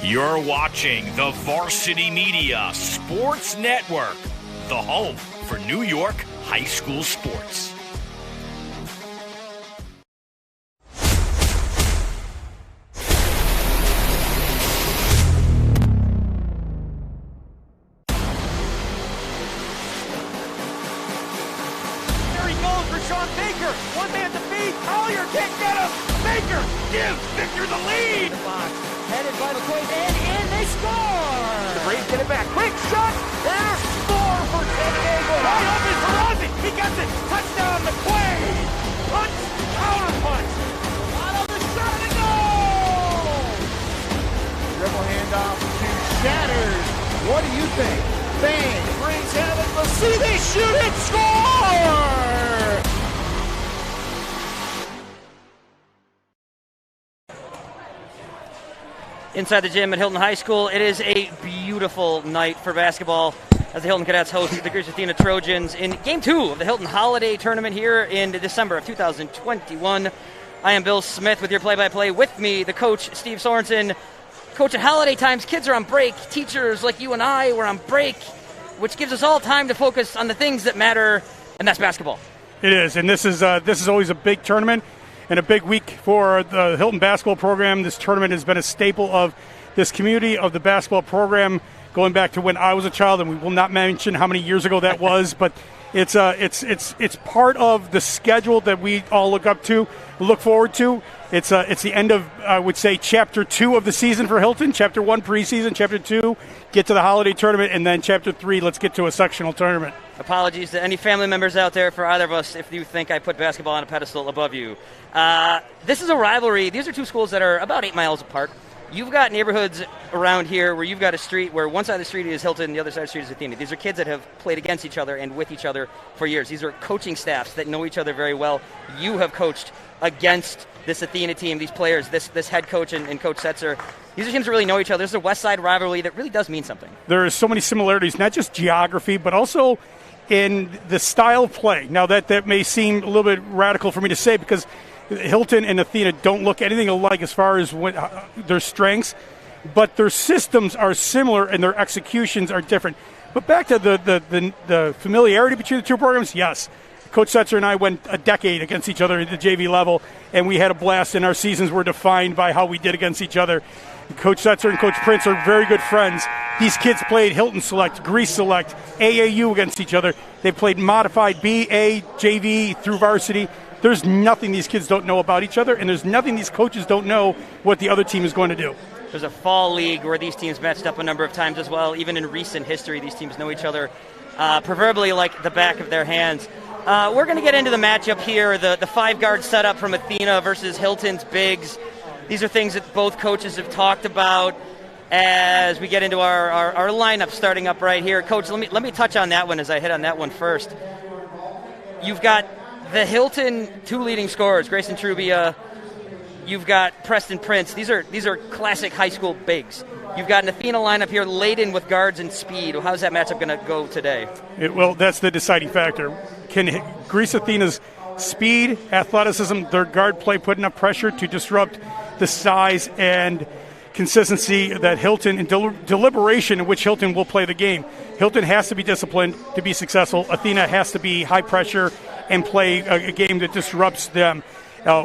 You're watching the Varsity Media Sports Network, the home for New York high school sports. There he goes for Sean Baker. One man to beat. Collier can't get him. Baker gives Victor the lead. The box. Headed by McQuaid, and they score! The Braves get it back. Quick shot, and a score for San Diego. Right up is Ferrazzi. He gets it. Touchdown, McQuaid. Punch, counter punch. Out of the shot and goal! Dribble handoff to Shatters. What do you think? Bang, brings heaven. Let's see, they shoot it, score! Inside the gym at Hilton High School, it is a beautiful night for basketball as the Hilton Cadets host the Greece Athena Trojans in Game 2 of the Hilton Holiday Tournament here in December of 2021. I am Bill Smith with your play-by-play. With me, the coach, Steve Sorensen. Coach, at holiday times, kids are on break. Teachers like you and I were on break, which gives us all time to focus on the things that matter, and that's basketball. It is, and this is always a big tournament. And a big week for the Hilton basketball program. This tournament has been a staple of this community, of the basketball program, going back to when I was a child, and we will not mention how many years ago that was, but it's part of the schedule that we all look forward to. It's the end of, I would say, Chapter 2 of the season for Hilton. Chapter 1, preseason. Chapter 2, get to the holiday tournament. And then Chapter 3, let's get to a sectional tournament. Apologies to any family members out there for either of us if you think I put basketball on a pedestal above you. This is a rivalry. These are two schools that are about 8 miles apart. You've got neighborhoods around here where you've got a street where one side of the street is Hilton and the other side of the street is Athena. These are kids that have played against each other and with each other for years. These are coaching staffs that know each other very well. You have coached against this Athena team, these players, this head coach and Coach Setzer. These are teams that really know each other. This is a West Side rivalry that really does mean something. There are so many similarities, not just geography, but also in the style of play. Now, that may seem a little bit radical for me to say because Hilton and Athena don't look anything alike as far as their strengths, but their systems are similar and their executions are different. But back to the familiarity between the two programs, yes. Coach Setzer and I went a decade against each other at the JV level, and we had a blast, and our seasons were defined by how we did against each other. Coach Setzer and Coach Prince are very good friends. These kids played Hilton Select, Greece Select, AAU against each other. They played modified B, A, JV through varsity. There's nothing these kids don't know about each other, and there's nothing these coaches don't know what the other team is going to do. There's a fall league where these teams matched up a number of times as well. Even in recent history, these teams know each other proverbially like the back of their hands. We're going to get into the matchup here, the five-guard setup from Athena versus Hilton's bigs. These are things that both coaches have talked about as we get into our lineup starting up right here. Coach, let me touch on that one as I hit on that one first. You've got the Hilton two leading scorers, Grayson Trubia. You've got Preston Prince. These are classic high school bigs. You've got an Athena lineup here laden with guards and speed. How's that matchup going to go today? Well, that's the deciding factor. Can Greece Athena's speed, athleticism, their guard play put enough pressure to disrupt the size and consistency that Hilton and deliberation in which Hilton will play the game? Hilton has to be disciplined to be successful. Athena has to be high pressure and play a game that disrupts them.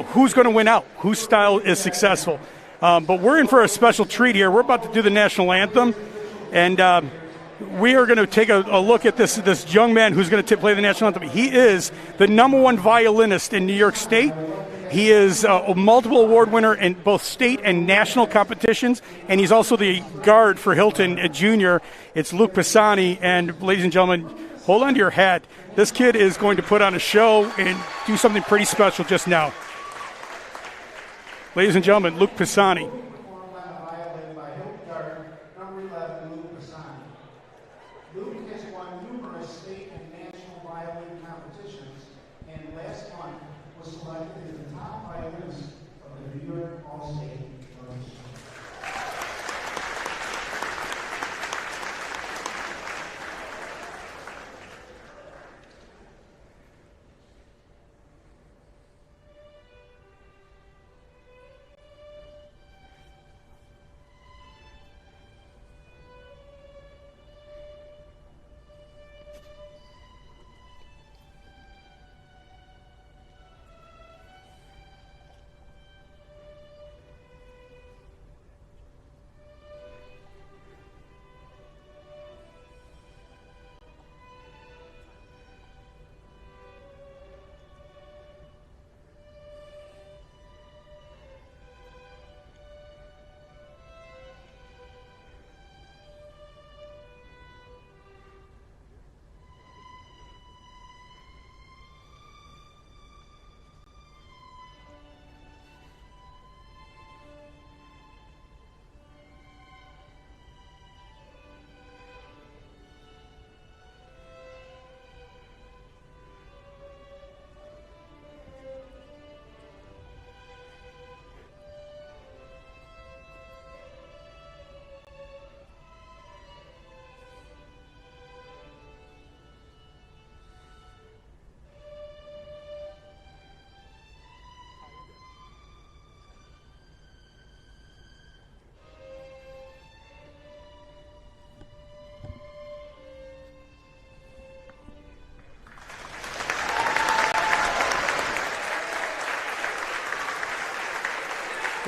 Who's going to win out? Whose style is successful? But we're in for a special treat here. We're about to do the national anthem, and we are going to take a look at this young man who's going to play the national anthem. He is the #1 violinist in New York State. He is a multiple award winner in both state and national competitions, and he's also the guard for Hilton at junior. It's Luke Pisani, and ladies and gentlemen, hold on to your hat. This kid is going to put on a show and do something pretty special just now. Ladies and gentlemen, Luke Pisani. Luke has won numerous state and national violin competitions, and last month was selected as the top violinist of the New York All-State Orchestra.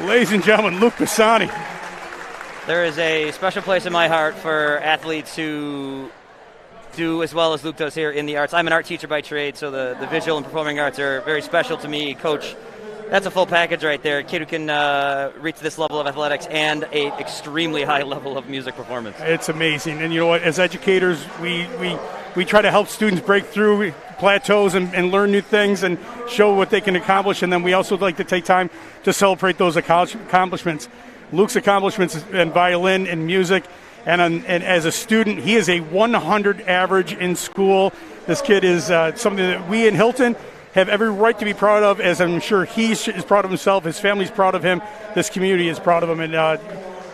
Ladies and gentlemen, Luke Pisani. There is a special place in my heart for athletes who do as well as Luke does here in the arts. I'm an art teacher by trade, so the visual and performing arts are very special to me. Coach, that's a full package right there. A kid who can reach this level of athletics and an extremely high level of music performance. It's amazing. And you know what, as educators, we try to help students break through plateaus and learn new things and show what they can accomplish. And then we also like to take time to celebrate those accomplishments. Luke's accomplishments in violin and music. And as a student, he is a 100 average in school. This kid is something that we in Hilton have every right to be proud of, as I'm sure he is proud of himself. His family's proud of him. This community is proud of him. And,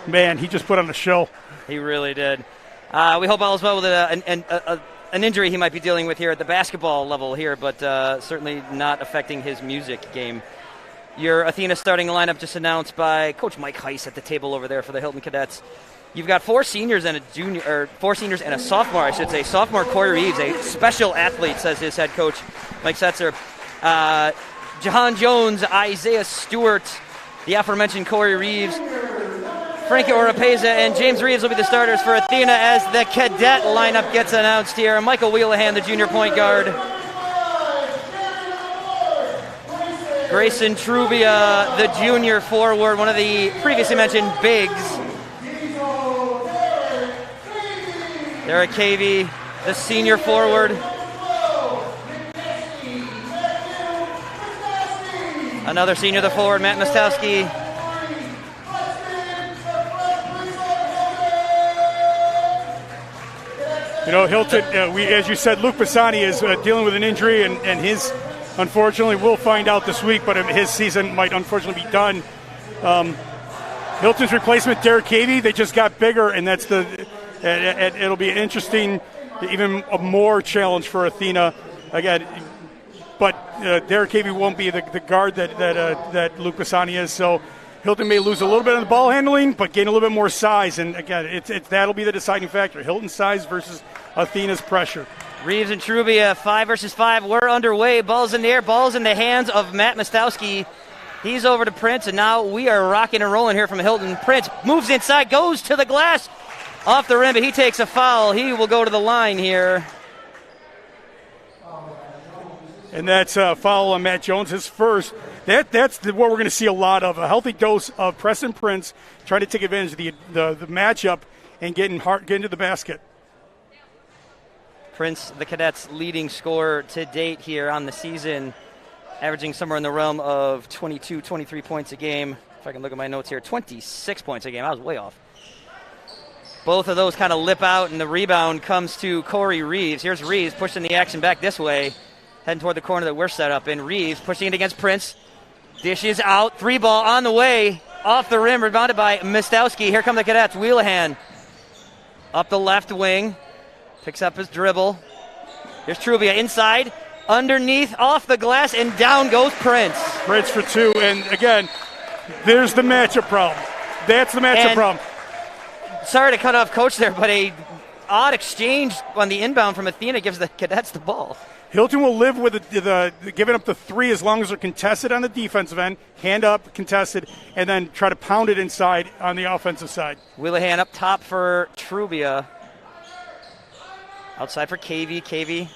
man, he just put on a show. He really did. We hope all is well with an injury he might be dealing with here at the basketball level here, but certainly not affecting his music game. Your Athena starting lineup just announced by Coach Mike Heiss at the table over there for the Hilton Cadets. You've got four seniors and a sophomore, I should say. Sophomore Corey Reeves, a special athlete, says his head coach, Mike Setzer. Jahan Jones, Isaiah Stewart, the aforementioned Corey Reeves, Frankie Oropeza, and James Reeves will be the starters for Athena as the cadet lineup gets announced here. Michael Wheelahan, the junior point guard. Grayson Trubia, the junior forward, one of the previously mentioned bigs. Derek Cavey, the senior forward. Another senior, the forward, Matt Mostowski. You know, Hilton, as you said, Luke Pisani is dealing with an injury, and his, unfortunately, we'll find out this week, but his season might unfortunately be done. Hilton's replacement, Derek Cavey, they just got bigger, and that's it'll be an interesting, even a more challenge for Athena again. But Derek Cavey won't be the guard that Luke Pisani is. So Hilton may lose a little bit on the ball handling, but gain a little bit more size. And again, that'll be the deciding factor: Hilton's size versus Athena's pressure. Reeves and Trubia, 5 versus 5. We're underway. Ball's in the air. Ball's in the hands of Matt Mostowski. He's over to Prince, and now we are rocking and rolling here from Hilton. Prince moves inside, goes to the glass. Off the rim, but he takes a foul. He will go to the line here. And that's a foul on Matt Jones, his first. That's what we're going to see a lot of, a healthy dose of Preston Prince trying to take advantage of the matchup and get into the basket. Prince, the Cadets' leading scorer to date here on the season, averaging somewhere in the realm of 22, 23 points a game. If I can look at my notes here, 26 points a game. I was way off. Both of those kind of lip out, and the rebound comes to Corey Reeves. Here's Reeves pushing the action back this way, heading toward the corner that we're set up in. Reeves pushing it against Prince. Dishes out. 3-ball on the way. Off the rim, rebounded by Mostowski. Here come the Cadets. Wheelahan up the left wing. Picks up his dribble. Here's Trubia inside. Underneath, off the glass, and down goes Prince. Prince for two, and again, there's the matchup problem. That's the matchup problem. Sorry to cut off Coach there, but a odd exchange on the inbound from Athena gives the Cadets the ball. Hilton will live with the giving up the three as long as they're contested on the defensive end, hand up, contested, and then try to pound it inside on the offensive side. Wheelahan up top for Trubia. Outside for Cavey. Cavey,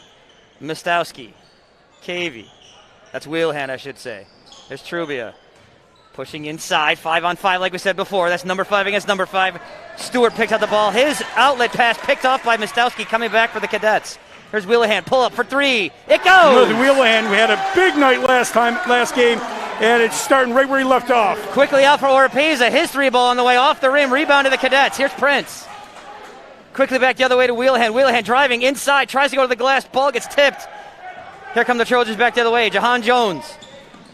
Mostowski. Cavey. That's Wheelahan, I should say. There's Trubia. Pushing inside, 5-on-5 like we said before. That's number 5 against number 5. Stewart picks out the ball. His outlet pass picked off by Mostowski, coming back for the Cadets. Here's Wheelahan, pull up for 3. It goes! The Wheelahan, we had a big night last game, and it's starting right where he left off. Quickly out for Oropeza. His 3-ball on the way off the rim. Rebound to the Cadets. Here's Prince. Quickly back the other way to Wheelahan. Wheelahan driving inside, tries to go to the glass. Ball gets tipped. Here come the Trojans back the other way. Jahan Jones.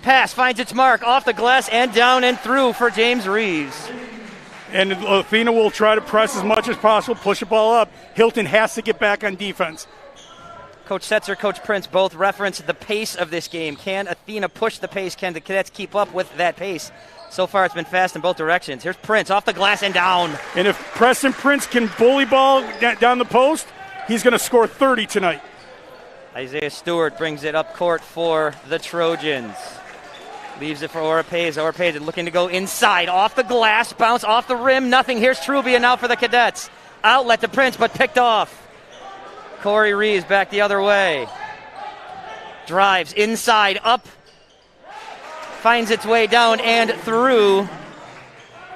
Pass finds its mark off the glass and down and through for James Reeves. And Athena will try to press as much as possible, push the ball up. Hilton has to get back on defense. Coach Setzer, Coach Prince both reference the pace of this game. Can Athena push the pace? Can the Cadets keep up with that pace? So far, it's been fast in both directions. Here's Prince off the glass and down. And if Preston Prince can bully ball down the post, he's going to score 30 tonight. Isaiah Stewart brings it up court for the Trojans. Leaves it for Oropeza. Oropeza looking to go inside. Off the glass. Bounce off the rim. Nothing. Here's Trubia now for the Cadets. Outlet to Prince, but picked off. Corey Reeves back the other way. Drives inside. Up. Finds its way down and through.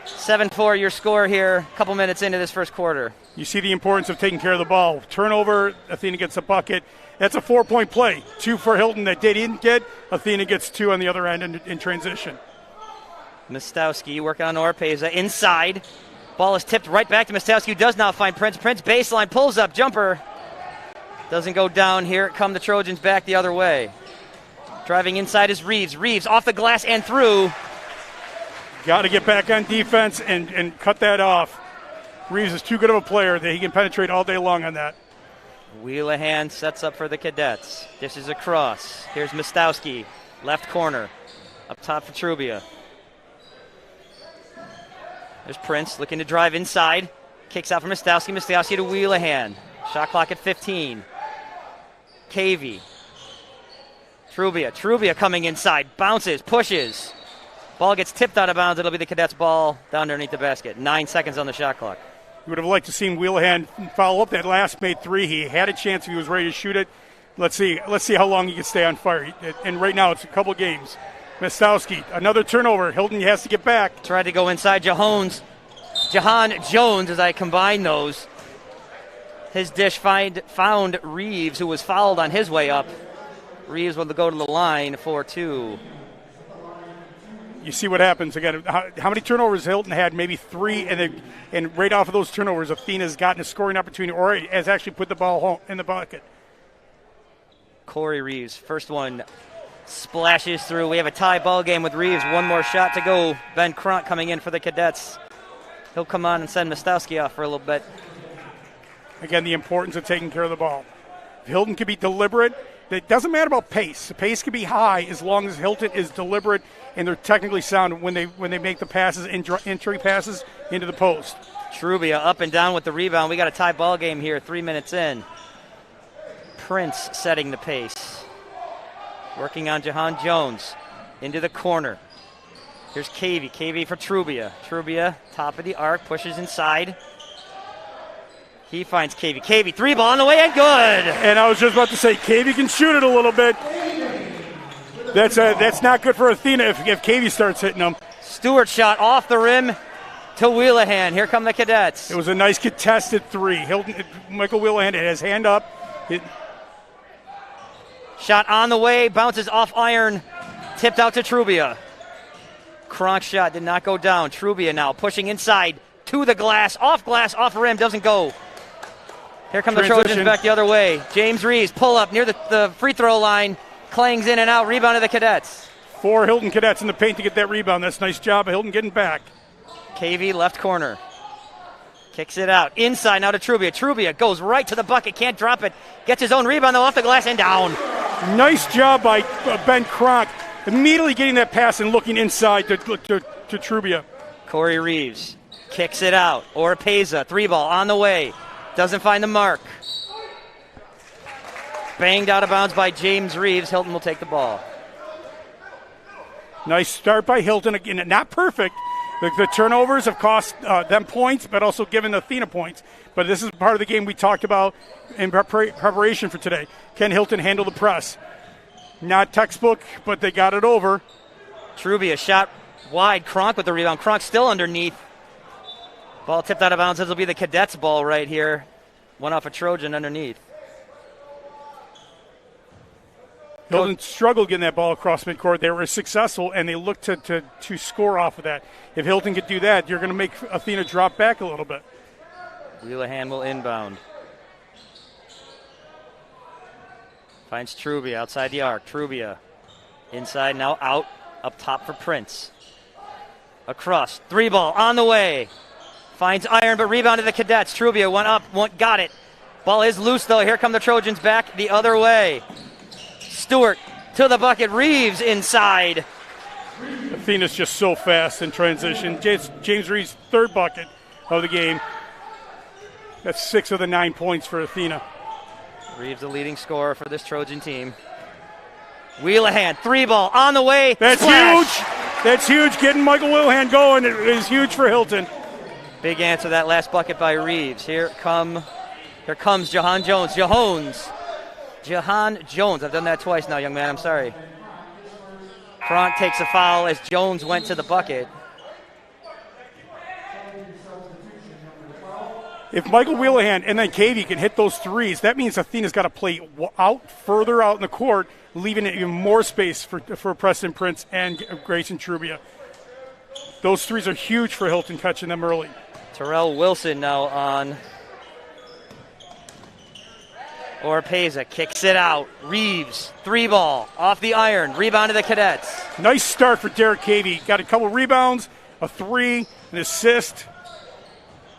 7-4 your score here. A couple minutes into this first quarter. You see the importance of taking care of the ball. Turnover. Athena gets a bucket. That's a 4-point play. 2 for Hilton that they didn't get. Athena gets 2 on the other end in transition. Mostowski working on Oropeza. Inside. Ball is tipped right back to Mostowski, who does not find Prince. Prince baseline, pulls up, jumper. Doesn't go down. Here come the Trojans back the other way. Driving inside is Reeves. Reeves off the glass and through. Got to get back on defense and cut that off. Reeves is too good of a player that he can penetrate all day long on that. Wheelahan sets up for the Cadets. Dishes across. Here's Mostowski, left corner. Up top for Trubia. There's Prince looking to drive inside. Kicks out for Mostowski. Mostowski to Wheelahan. Shot clock at 15. Cavey. Trubia. Trubia coming inside. Bounces. Pushes. Ball gets tipped out of bounds. It'll be the Cadets' ball down underneath the basket. 9 seconds on the shot clock. You would have liked to see Wheelahan follow up that last made 3. He had a chance if he was ready to shoot it. Let's see how long he can stay on fire. And right now it's a couple games. Mostowski, another turnover. Hilton has to get back. Tried to go inside. Jahan Jones, as I combine those. His dish found Reeves, who was fouled on his way up. Reeves will go to the line for 2. You see what happens again. How many turnovers Hilton had? Maybe 3, and right off of those turnovers, Athena's gotten a scoring opportunity or has actually put the ball home in the bucket. Corey Reeves, first one splashes through. We have a tie ball game with Reeves. One more shot to go. Ben Cronk coming in for the Cadets. He'll come on and send Mostowski off for a little bit. Again, the importance of taking care of the ball. If Hilton can be deliberate. It doesn't matter about pace. The pace can be high as long as Hilton is deliberate and they're technically sound when they make the passes, entry passes into the post. Trubia up and down with the rebound. We got a tie ball game here, 3 minutes in. Prince setting the pace. Working on Jahan Jones. Into the corner. Here's Cavey. Cavey for Trubia. Trubia, top of the arc, pushes inside. He finds Cavey. Cavey, 3 ball on the way and good. And I was just about to say, Cavey can shoot it a little bit. That's not good for Athena if Cavey starts hitting them. Stewart shot off the rim to Wheelahan. Here come the Cadets. It was a nice contested 3. Michael Wheelahan had his hand up. Shot on the way, bounces off iron, tipped out to Trubia. Cronk shot did not go down. Trubia now pushing inside to the glass, off rim, doesn't go. Here come the Trojans back the other way. James Reeves, pull up near the free throw line. Clangs in and out, rebound to the Cadets. 4 Hilton Cadets in the paint to get that rebound. That's a nice job of Hilton getting back. Cavey, left corner. Kicks it out. Inside now to Trubia. Trubia goes right to the bucket, can't drop it. Gets his own rebound though off the glass and down. Nice job by Ben Cronk. Immediately getting that pass and looking inside to Trubia. Corey Reeves kicks it out. Oropeza, 3 ball on the way. Doesn't find the mark. Banged out of bounds by James Reeves. Hilton will take the ball. Nice start by Hilton. Again, not perfect. The turnovers have cost them points, but also given Athena points. But this is part of the game we talked about in preparation for today. Can Hilton handle the press? Not textbook, but they got it over. Trubia shot wide. Cronk with the rebound. Cronk still underneath. Ball tipped out of bounds. This will be the Cadets' ball right here. One off a Trojan underneath. Hilton struggled getting that ball across midcourt. They were successful, and they looked to score off of that. If Hilton could do that, you're going to make Athena drop back a little bit. Wheelahan will inbound. Finds Trubia outside the arc. Trubia inside, now out, up top for Prince. Across, 3 ball on the way. Finds iron, but rebounded the Cadets. Trubia went up, got it. Ball is loose, though. Here come the Trojans back the other way. Stewart to the bucket. Reeves inside. Athena's just so fast in transition. James Reeves' 3rd bucket of the game. That's 6 of the 9 points for Athena. Reeves the leading scorer for this Trojan team. Wheelahan, 3-ball on the way. That's Splash. huge. That's huge. Getting Michael Wheelahan going is huge for Hilton. Big answer that last bucket by Reeves. Here comes Jahan Jones. Jahan Jones. I've done that twice now, young man. I'm sorry. Cronk takes a foul as Jones went to the bucket. If Michael Wheelahan and then Cavey can hit those threes, that means Athena's got to play further out in the court, leaving it even more space for Preston Prince and Grayson Trubia. Those threes are huge for Hilton, catching them early. Terrell Wilson now on. Oropeza kicks it out. Reeves, 3-ball, off the iron. Rebound to the Cadets. Nice start for Derek Cavey. Got a couple rebounds, a 3, an assist.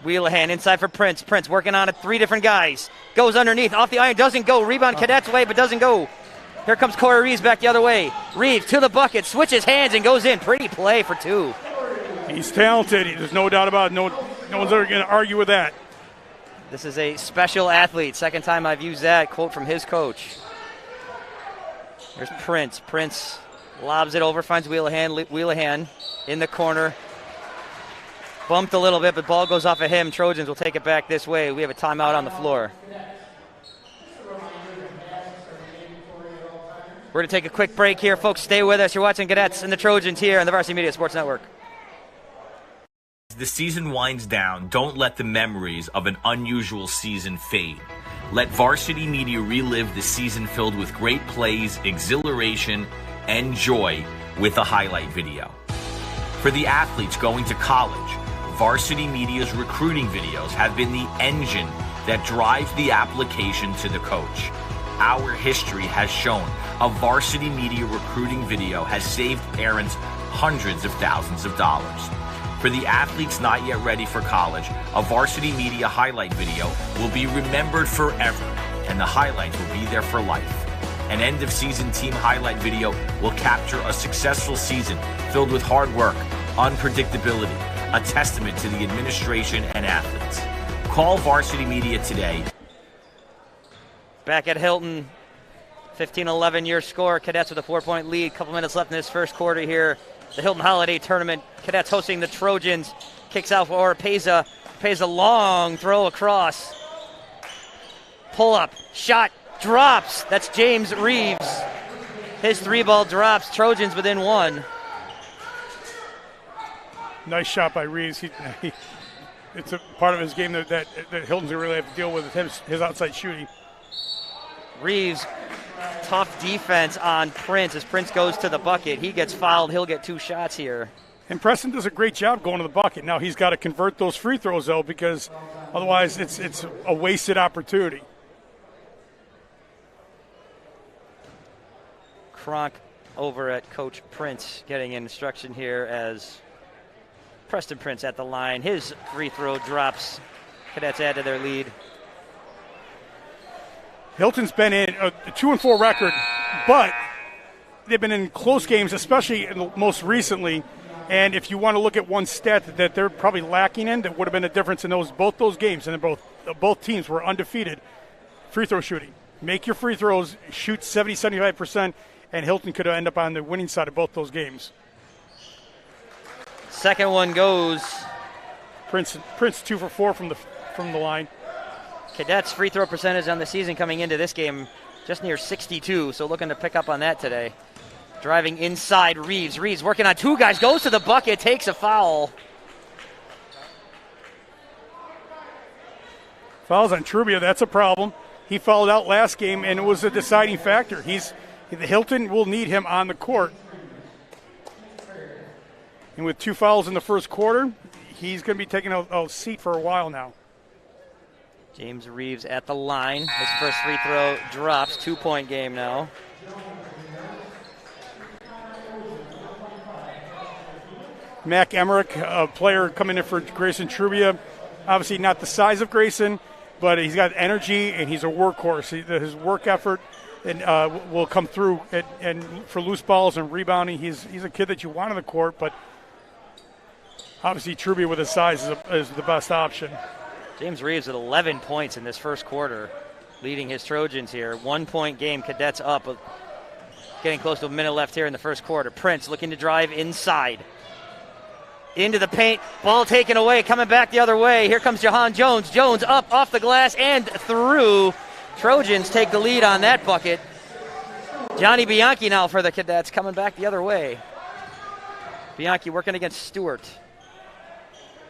Wheelahan inside for Prince. Prince working on it. 3 different guys. Goes underneath. Off the iron. Doesn't go. Rebound Cadets way, but doesn't go. Here comes Corey Reeves back the other way. Reeves to the bucket. Switches hands and goes in. Pretty play for 2. He's talented. There's no doubt about it. No one's ever going to argue with that. This is a special athlete. Second time I've used that quote from his coach. There's Prince. Prince lobs it over. Finds Wheelahan. Wheelahan in the corner. Bumped a little bit, but ball goes off of him. Trojans will take it back this way. We have a timeout on the floor. We're going to take a quick break here. Folks, stay with us. You're watching Cadets and the Trojans here on the Varsity Media Sports Network. As the season winds down, don't let the memories of an unusual season fade. Let Varsity Media relive the season filled with great plays, exhilaration, and joy with a highlight video. For the athletes going to college, Varsity Media's recruiting videos have been the engine that drives the application to the coach. Our history has shown a Varsity Media recruiting video has saved parents hundreds of thousands of dollars. For the athletes not yet ready for college, a Varsity Media highlight video will be remembered forever, and the highlights will be there for life. An end-of-season team highlight video will capture a successful season filled with hard work, unpredictability, a testament to the administration and athletes. Call Varsity Media today. Back at Hilton, 15-11 your score. Cadets with a 4-point lead. Couple minutes left in this first quarter here. The Hilton Holiday Tournament. Cadets hosting the Trojans. Kicks out for Oropeza. Pays a long throw across. Pull up. Shot. Drops. That's James Reeves. His 3-ball drops. Trojans within 1. Nice shot by Reeves. It's a part of his game that Hilton's going to really have to deal with his outside shooting. Reeves, tough defense on Prince. As Prince goes to the bucket, he gets fouled. He'll get 2 shots here. And Preston does a great job going to the bucket. Now he's got to convert those free throws, though, because otherwise it's a wasted opportunity. Cronk over at Coach Prince getting instruction here as Preston Prince at the line. His free throw drops. Cadets add to their lead. Hilton's been in a 2-4 record, but they've been in close games, especially most recently. And if you want to look at one stat that they're probably lacking in, that would have been a difference in both those games, and both teams were undefeated. Free throw shooting. Make your free throws, shoot 70-75%, and Hilton could end up on the winning side of both those games. Second one goes. Prince 2 for 4 from the line. Cadets' free throw percentage on the season coming into this game just near 62, so looking to pick up on that today. Driving inside Reeves. Reeves working on 2 guys, goes to the bucket, takes a foul. Fouls on Trubia, that's a problem. He fouled out last game, and it was a deciding factor. Hilton will need him on the court. And with 2 fouls in the first quarter, he's going to be taking a seat for a while now. James Reeves at the line. His first free throw drops. 2-point game now. Mac Emmerich, a player coming in for Grayson Trubia. Obviously not the size of Grayson, but he's got energy and he's a workhorse. His work effort will come through. And for loose balls and rebounding, he's a kid that you want on the court, but obviously Trubia with his size is the best option. James Reeves with 11 points in this first quarter, leading his Trojans here. 1-point game, Cadets up. Getting close to a minute left here in the first quarter. Prince looking to drive inside. Into the paint. Ball taken away. Coming back the other way. Here comes Jahan Jones. Jones up off the glass and through. Trojans take the lead on that bucket. Johnny Bianchi now for the Cadets coming back the other way. Bianchi working against Stewart.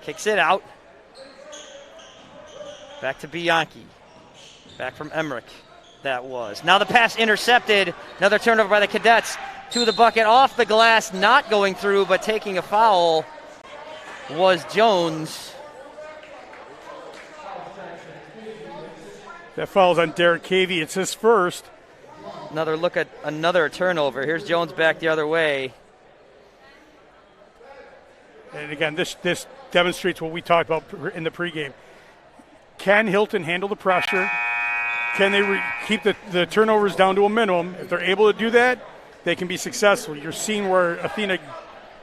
Kicks it out. Back to Bianchi. Back from Emmerich. That was. Now the pass intercepted. Another turnover by the Cadets to the bucket. Off the glass, not going through, but taking a foul was Jones. That foul's on Derek Cavey. It's his first. Another look at another turnover. Here's Jones back the other way. And again, this demonstrates what we talked about in the pregame. Can Hilton handle the pressure? Can they keep the turnovers down to a minimum? If they're able to do that, they can be successful. You're seeing where Athena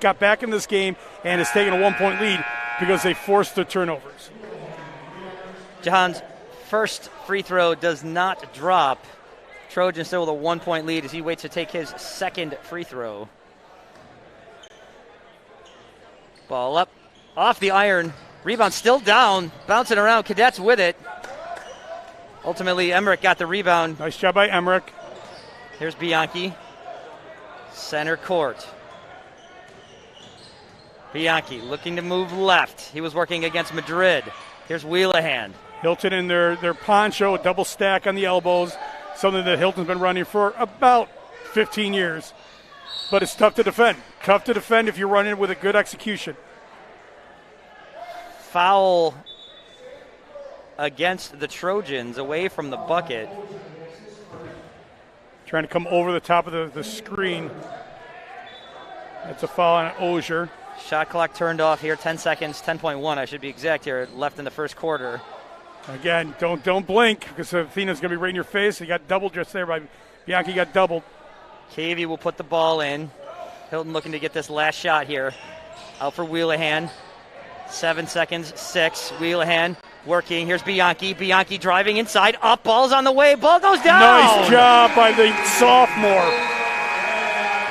got back in this game and has taken a 1-point lead because they forced the turnovers. Jahan's first free throw does not drop. Trojan still with a 1-point lead as he waits to take his second free throw. Ball up, off the iron. Rebound still down, bouncing around. Cadets with it. Ultimately, Emmerich got the rebound. Nice job by Emmerich. Here's Bianchi. Center court. Bianchi looking to move left. He was working against Madrid. Here's Wheelahan. Hilton in their poncho, a double stack on the elbows, something that Hilton's been running for about 15 years. But it's tough to defend. Tough to defend if you're running with a good execution. Foul against the Trojans away from the bucket. Trying to come over the top of the screen. That's a foul on Ozier. Shot clock turned off here, 10 seconds, 10.1 I should be exact here, left in the first quarter. Again, don't blink because Athena's going to be right in your face. He got doubled just there by Bianchi, got doubled. Cavey will put the ball in. Hilton looking to get this last shot here. Out for Wheelahan. 7 seconds, 6. Wheelahan working. Here's Bianchi. Bianchi driving inside. Up, ball's on the way. Ball goes down. Nice job by the sophomore.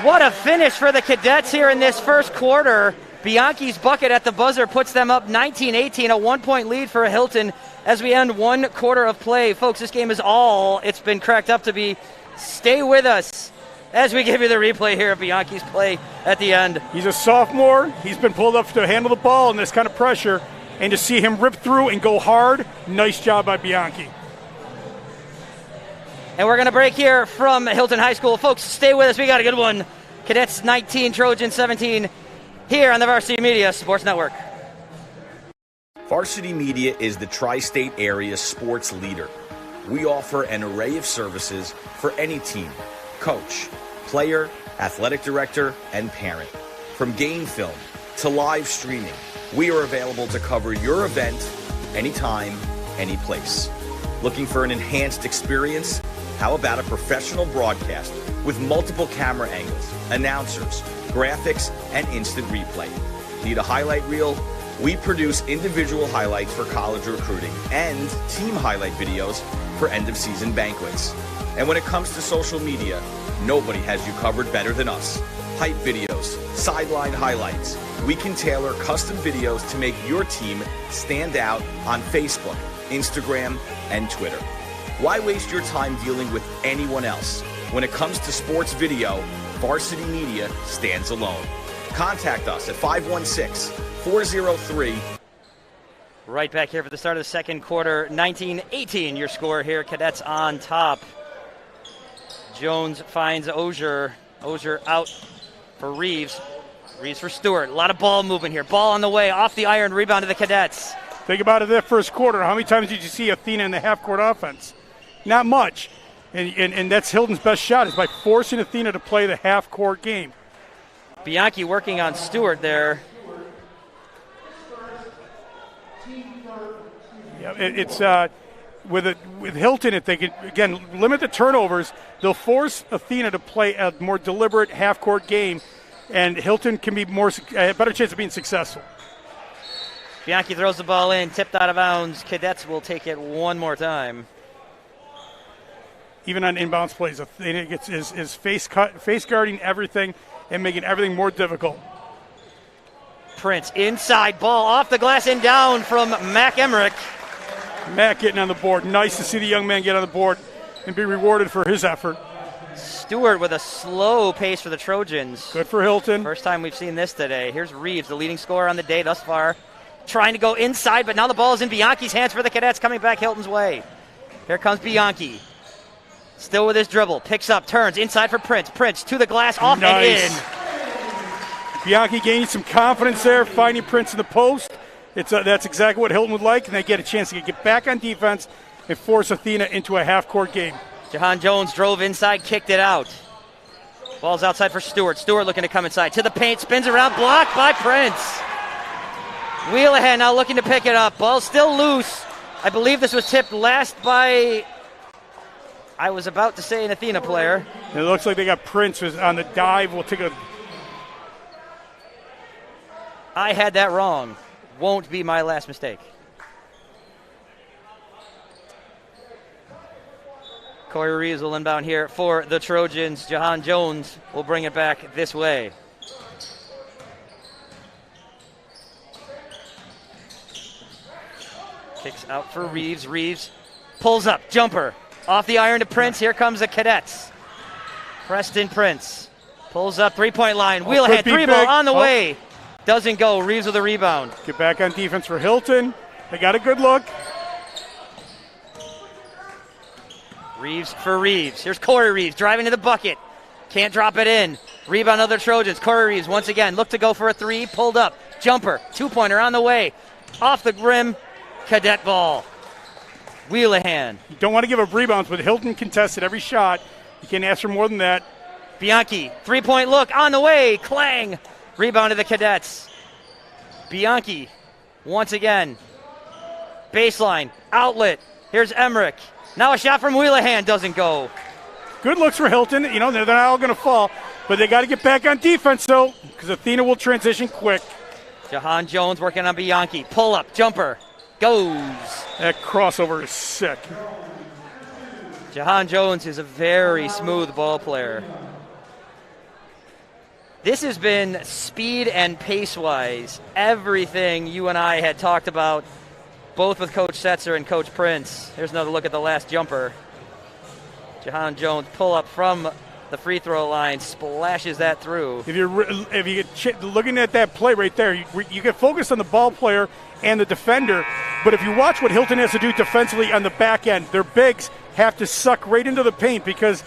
What a finish for the Cadets here in this first quarter. Bianchi's bucket at the buzzer puts them up 19-18, a 1-point lead for Hilton as we end one quarter of play. Folks, this game is all it's been cracked up to be. Stay with us as we give you the replay here of Bianchi's play at the end. He's a sophomore. He's been pulled up to handle the ball in this kind of pressure. And to see him rip through and go hard, nice job by Bianchi. And we're going to break here from Hilton High School. Folks, stay with us. We got a good one. Cadets 19, Trojans 17 here on the Varsity Media Sports Network. Varsity Media is the tri-state area sports leader. We offer an array of services for any team, coach, player, athletic director, and parent. From game film to live streaming, we are available to cover your event anytime, any place. Looking for an enhanced experience? How about a professional broadcast with multiple camera angles, announcers, graphics, and instant replay? Need a highlight reel? We produce individual highlights for college recruiting and team highlight videos for end-of-season banquets. And when it comes to social media, nobody has you covered better than us. Hype videos, sideline highlights. We can tailor custom videos to make your team stand out on Facebook, Instagram, and Twitter. Why waste your time dealing with anyone else? When it comes to sports video, Varsity Media stands alone. Contact us at 516-403. Right back here for the start of the second quarter, 19-18 your score here. Cadets on top. Jones finds Ozier. Ozier out for Reeves. Reeves for Stewart. A lot of ball movement here. Ball on the way, off the iron, rebound to the Cadets. Think about it that first quarter. How many times did you see Athena in the half-court offense? Not much. And that's Hilton's best shot is by forcing Athena to play the half-court game. Bianchi working on Stewart there. Yeah, it's with Hilton, if they could, again, limit the turnovers, they'll force Athena to play a more deliberate half-court game, and Hilton can be a better chance of being successful. Bianchi throws the ball in, tipped out of bounds. Cadets will take it one more time. even on inbounds plays. Athena is face guarding everything and making everything more difficult. Prince inside, ball off the glass and down from Mac Emmerich. Mac getting on the board. Nice to see the young man get on the board and be rewarded for his effort. Stewart with a slow pace for the Trojans. Good for Hilton. First time we've seen this today. Here's Reeves, the leading scorer on the day thus far. Trying to go inside, but now the ball is in Bianchi's hands for the Cadets, coming back Hilton's way. Here comes Bianchi. Still with his dribble. Picks up, turns, inside for Prince. Prince to the glass, off and in. Bianchi gaining some confidence there, finding Prince in the post. That's exactly what Hilton would like, and they get a chance to get back on defense and force Athena into a half-court game. Jahan Jones drove inside, kicked it out. Ball's outside for Stewart. Stewart looking to come inside. To the paint, spins around, blocked by Prince. Wheelahan now looking to pick it up. Ball still loose. I believe this was tipped last by, I was about to say, an Athena player. It looks like they got Prince who's on the dive. We'll take a... I had that wrong. Won't be my last mistake. Corey Reeves will inbound here for the Trojans. Jahan Jones will bring it back this way. Kicks out for Reeves. Reeves pulls up, jumper. Off the iron to Prince. Here comes the Cadets. Preston Prince pulls up, three-point line. Wheelahan, three ball on the way. Doesn't go. Reeves with a rebound. Get back on defense for Hilton. They got a good look. Reeves for Reeves. Here's Corey Reeves driving to the bucket. Can't drop it in. Rebound of the Trojans. Corey Reeves once again look to go for a three. Pulled up. Jumper. Two-pointer on the way. Off the rim. Cadet ball. Wheelahan. You don't want to give up rebounds, but Hilton contested every shot. You can't ask for more than that. Bianchi. Three-point look on the way. Clang. Rebound to the Cadets. Bianchi once again. Baseline. Outlet. Here's Emmerich. Now a shot from Wheelahan doesn't go. Good looks for Hilton. You know, they're not all going to fall, but they got to get back on defense, though, because Athena will transition quick. Jahan Jones working on Bianchi. Pull up. Jumper. Goes. That crossover is sick. Jahan Jones is a very smooth ball player. This has been speed and pace-wise everything you and I had talked about, both with Coach Setzer and Coach Prince. Here's another look at the last jumper. Jahan Jones pull up from the free throw line, splashes that through. If you're looking at that play right there, you get focused on the ball player and the defender, but if you watch what Hilton has to do defensively on the back end, their bigs have to suck right into the paint because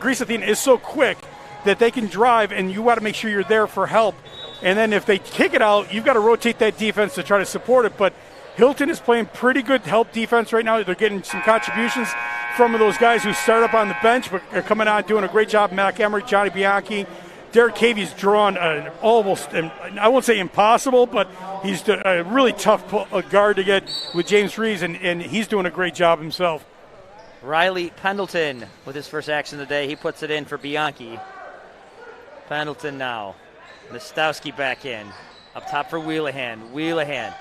Greece Athena is so quick that they can drive, and you got to make sure you're there for help. And then if they kick it out, you've got to rotate that defense to try to support it. But Hilton is playing pretty good help defense right now. They're getting some contributions from those guys who start up on the bench, but are coming out doing a great job. Mac Emmerich, Johnny Bianchi. Derek Cavey's drawn almost, I won't say impossible, but he's a really tough guard to get with James Reeves, and he's doing a great job himself. Riley Pendleton with his first action of the day. He puts it in for Bianchi. Pendleton now. Mostowski back in. Up top for Wheelahan. Wheelahan.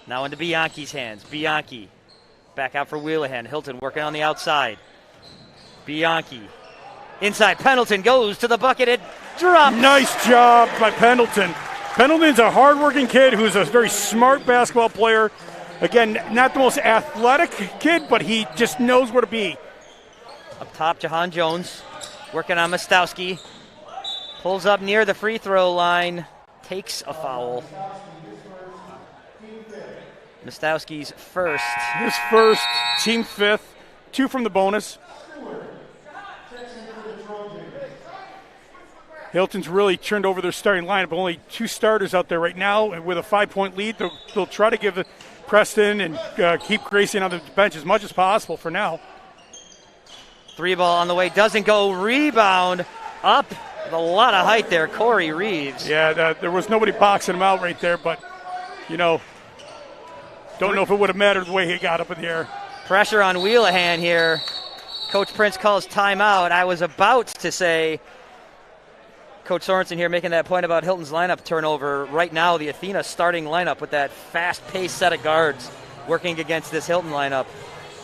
Now into Bianchi's hands. Bianchi. Back out for Wheelahan. Hilton working on the outside. Bianchi. Inside. Pendleton goes to the bucket. It drops. Nice job by Pendleton. Pendleton's a hard-working kid who's a very smart basketball player. Again, not the most athletic kid, but he just knows where to be. Up top, Jahan Jones working on Mostowski. Pulls up near the free throw line. Takes a foul. Mostowski's first. His first, team fifth, 2 from the bonus. Hilton's really turned over their starting lineup. Only 2 starters out there right now, and with a 5-point lead, they'll try to give Preston and keep Gracie on the bench as much as possible for now. 3 ball on the way, doesn't go. Rebound up with a lot of height there, Corey Reeves. Yeah, there was nobody boxing him out right there, but, you know, don't know if it would have mattered the way he got up in the air. Pressure on Wheelahan here. Coach Prince calls timeout. I was about to say, Coach Sorensen here making that point about Hilton's lineup turnover. Right now, the Athena starting lineup with that fast-paced set of guards working against this Hilton lineup.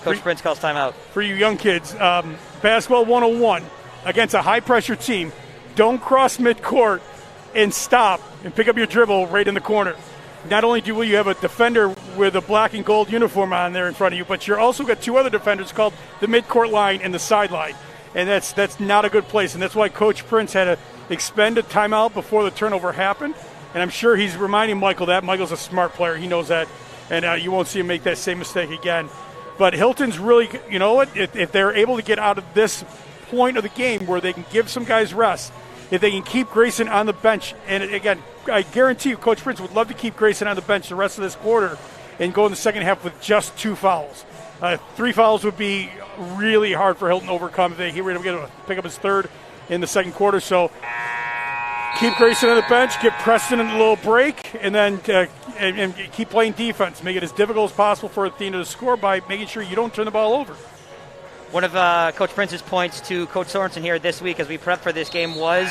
Coach Prince calls timeout. For you young kids, basketball 101 against a high-pressure team, don't cross midcourt and stop and pick up your dribble right in the corner. Not only will you have a defender with a black and gold uniform on there in front of you, but you're also got two other defenders called the midcourt line and the sideline. And that's not a good place. And that's why Coach Prince had to expend a timeout before the turnover happened. And I'm sure he's reminding Michael that. Michael's a smart player. He knows that. And you won't see him make that same mistake again. But Hilton's really, you know what, if they're able to get out of this point of the game where they can give some guys rest, if they can keep Grayson on the bench, and again, I guarantee you Coach Prince would love to keep Grayson on the bench the rest of this quarter and go in the second half with just 2 fouls. 3 fouls would be really hard for Hilton to overcome if he were able to pick up his third in the second quarter. So keep Grayson on the bench, give Preston a little break, and then and keep playing defense. Make it as difficult as possible for Athena to score by making sure you don't turn the ball over. One of Coach Prince's points to Coach Sorensen here this week as we prep for this game was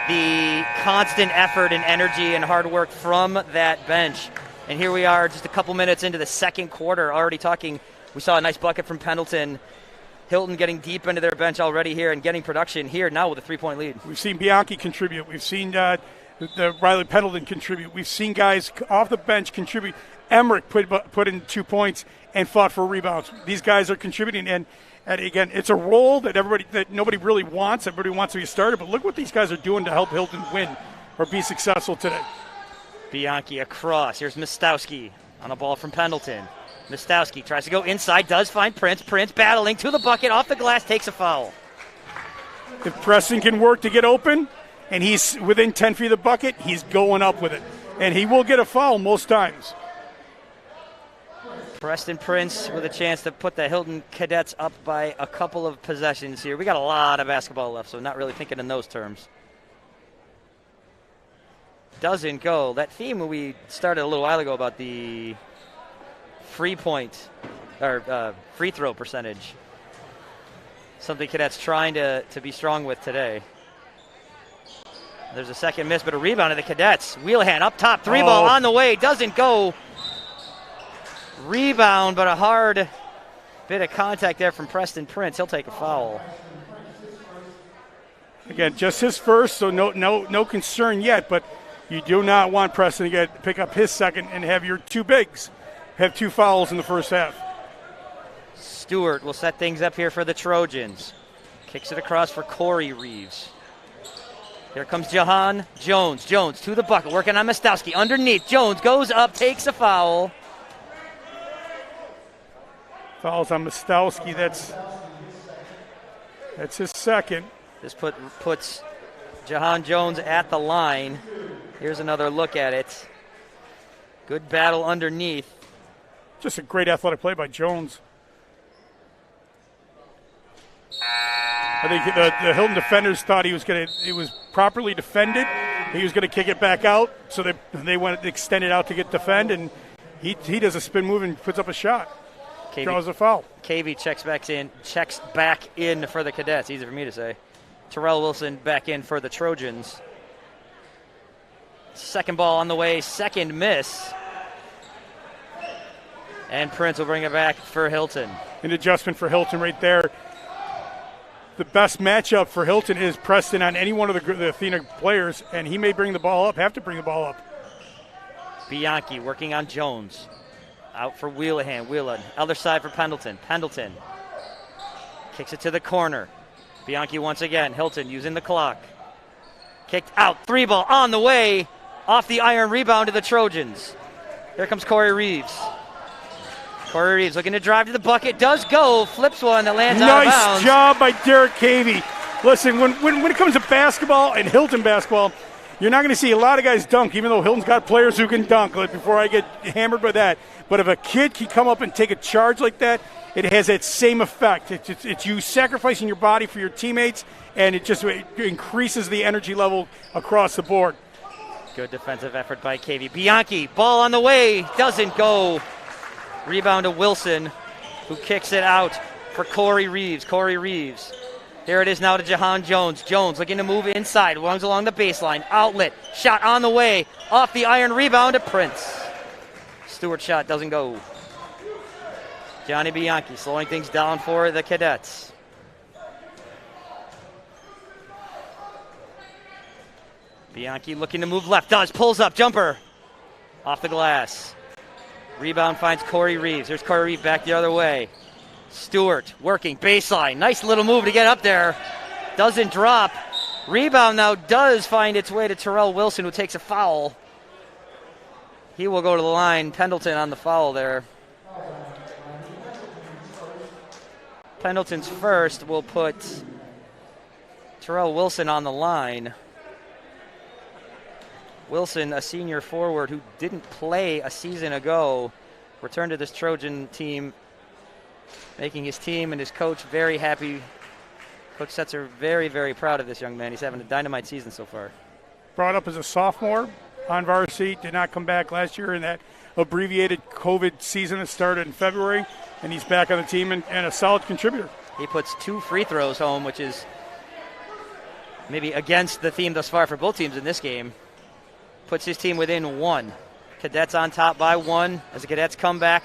the constant effort and energy and hard work from that bench. And here we are just a couple minutes into the second quarter already talking. We saw a nice bucket from Pendleton. Hilton getting deep into their bench already here and getting production here now with a 3-point lead. We've seen Bianchi contribute. We've seen the Riley Pendleton contribute. We've seen guys off the bench contribute. Emmerich put in 2 points and fought for rebounds. These guys are contributing, and again, it's a role that nobody really wants. Everybody wants to be started, but look what these guys are doing to help Hilton win or be successful today. Bianchi across. Here's Mostowski on a ball from Pendleton. Mostowski tries to go inside, does find Prince. Prince battling to the bucket, off the glass, takes a foul. If Preston can work to get open and he's within 10 feet of the bucket, he's going up with it. And he will get a foul most times. Preston Prince with a chance to put the Hilton Cadets up by a couple of possessions here. We got a lot of basketball left, so not really thinking in those terms. Doesn't go. That theme we started a little while ago about the free throw percentage. Something Cadets trying to be strong with today. There's a second miss, but a rebound to the Cadets. Wheelahan up top, 3-ball on the way, doesn't go. Rebound, but a hard bit of contact there from Preston Prince. He'll take a foul. Again, just his first, so no concern yet, but you do not want Preston to pick up his second and have your two bigs have 2 fouls in the first half. Stewart will set things up here for the Trojans. Kicks it across for Corey Reeves. Here comes Jahan Jones. Jones to the bucket, working on Mostowski. Underneath, Jones goes up, takes a foul. Fouls on Mostowski. That's his second. This puts Jahan Jones at the line. Here's another look at it. Good battle underneath. Just a great athletic play by Jones. I think the Hilton defenders thought it was properly defended. He was going to kick it back out, so they went extended out to get defend, and he does a spin move and puts up a shot. Draws a foul. KV checks back in for the Cadets. Easy for me to say. Terrell Wilson back in for the Trojans. Second ball on the way, second miss. And Prince will bring it back for Hilton. An adjustment for Hilton right there. The best matchup for Hilton is Preston on any one of the Athena players, and he may have to bring the ball up. Bianchi working on Jones. Out for Whelan. Other side for Pendleton. Pendleton kicks it to the corner. Bianchi once again. Hilton using the clock. Kicked out. 3-ball on the way. Off the iron rebound to the Trojans. Here comes Corey Reeves. Corey Reeves looking to drive to the bucket. Does go. Flips one that lands out of bounds. Nice job by Derek Cavey. Listen, when it comes to basketball and Hilton basketball, you're not going to see a lot of guys dunk, even though Hilton's got players who can dunk, before I get hammered by that. But if a kid can come up and take a charge like that, it has that same effect. It's you sacrificing your body for your teammates, and it increases the energy level across the board. Good defensive effort by Cavey. Bianchi, ball on the way, doesn't go. Rebound to Wilson, who kicks it out for Corey Reeves. Corey Reeves. Here it is now to Jahan Jones. Jones looking to move inside, runs along the baseline. Outlet, shot on the way, off the iron rebound to Prince. Stewart shot doesn't go. Johnny Bianchi slowing things down for the Cadets. Bianchi looking to move left, pulls up, jumper off the glass. Rebound finds Corey Reeves. There's Corey Reeves back the other way. Stewart working, baseline. Nice little move to get up there. Doesn't drop. Rebound now does find its way to Terrell Wilson, who takes a foul. He will go to the line. Pendleton on the foul there. Pendleton's first will put Terrell Wilson on the line. Wilson, a senior forward who didn't play a season ago, returned to this Trojan team, making his team and his coach very happy. Coach Setzer very, very proud of this young man. He's having a dynamite season so far. Brought up as a sophomore on varsity, did not come back last year in that abbreviated COVID season that started in February, and he's back on the team and a solid contributor. He puts 2 free throws home, which is maybe against the theme thus far for both teams in this game. Puts his team within 1. Cadets on top by 1 as the Cadets come back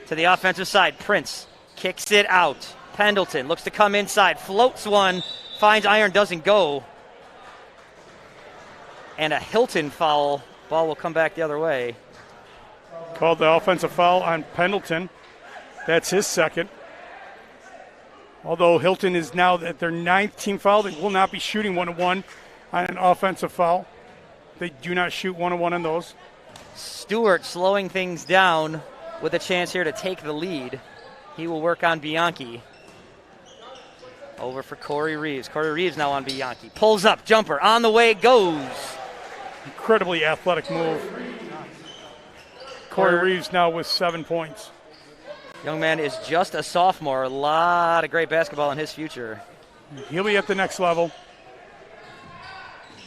to the offensive side. Prince kicks it out. Pendleton looks to come inside, floats one, finds iron, doesn't go. And a Hilton foul. Ball will come back the other way. Called the offensive foul on Pendleton. That's his second. Although Hilton is now at their 9th team foul, they will not be shooting 1-1 on an offensive foul. They do not shoot 1-1 on those. Stewart slowing things down with a chance here to take the lead. He will work on Bianchi. Over for Corey Reeves. Corey Reeves now on Bianchi. Pulls up, jumper, on the way, goes. Incredibly athletic move. Corey Reeves now with 7 points. Young man is just a sophomore. A lot of great basketball in his future. He'll be at the next level.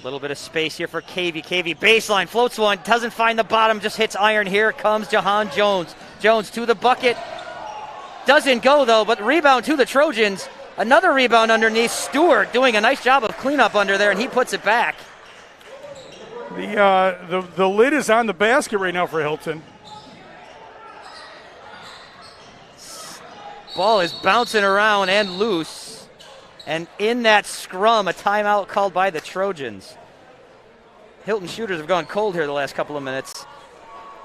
A little bit of space here for Cavey. Cavey baseline, floats one, doesn't find the bottom, just hits iron. Here comes Jahan Jones. Jones to the bucket. Doesn't go though, but rebound to the Trojans. Another rebound underneath. Stewart doing a nice job of cleanup under there, and he puts it back. The lid is on the basket right now for Hilton. Ball is bouncing around and loose. And in that scrum, a timeout called by the Trojans. Hilton shooters have gone cold here the last couple of minutes.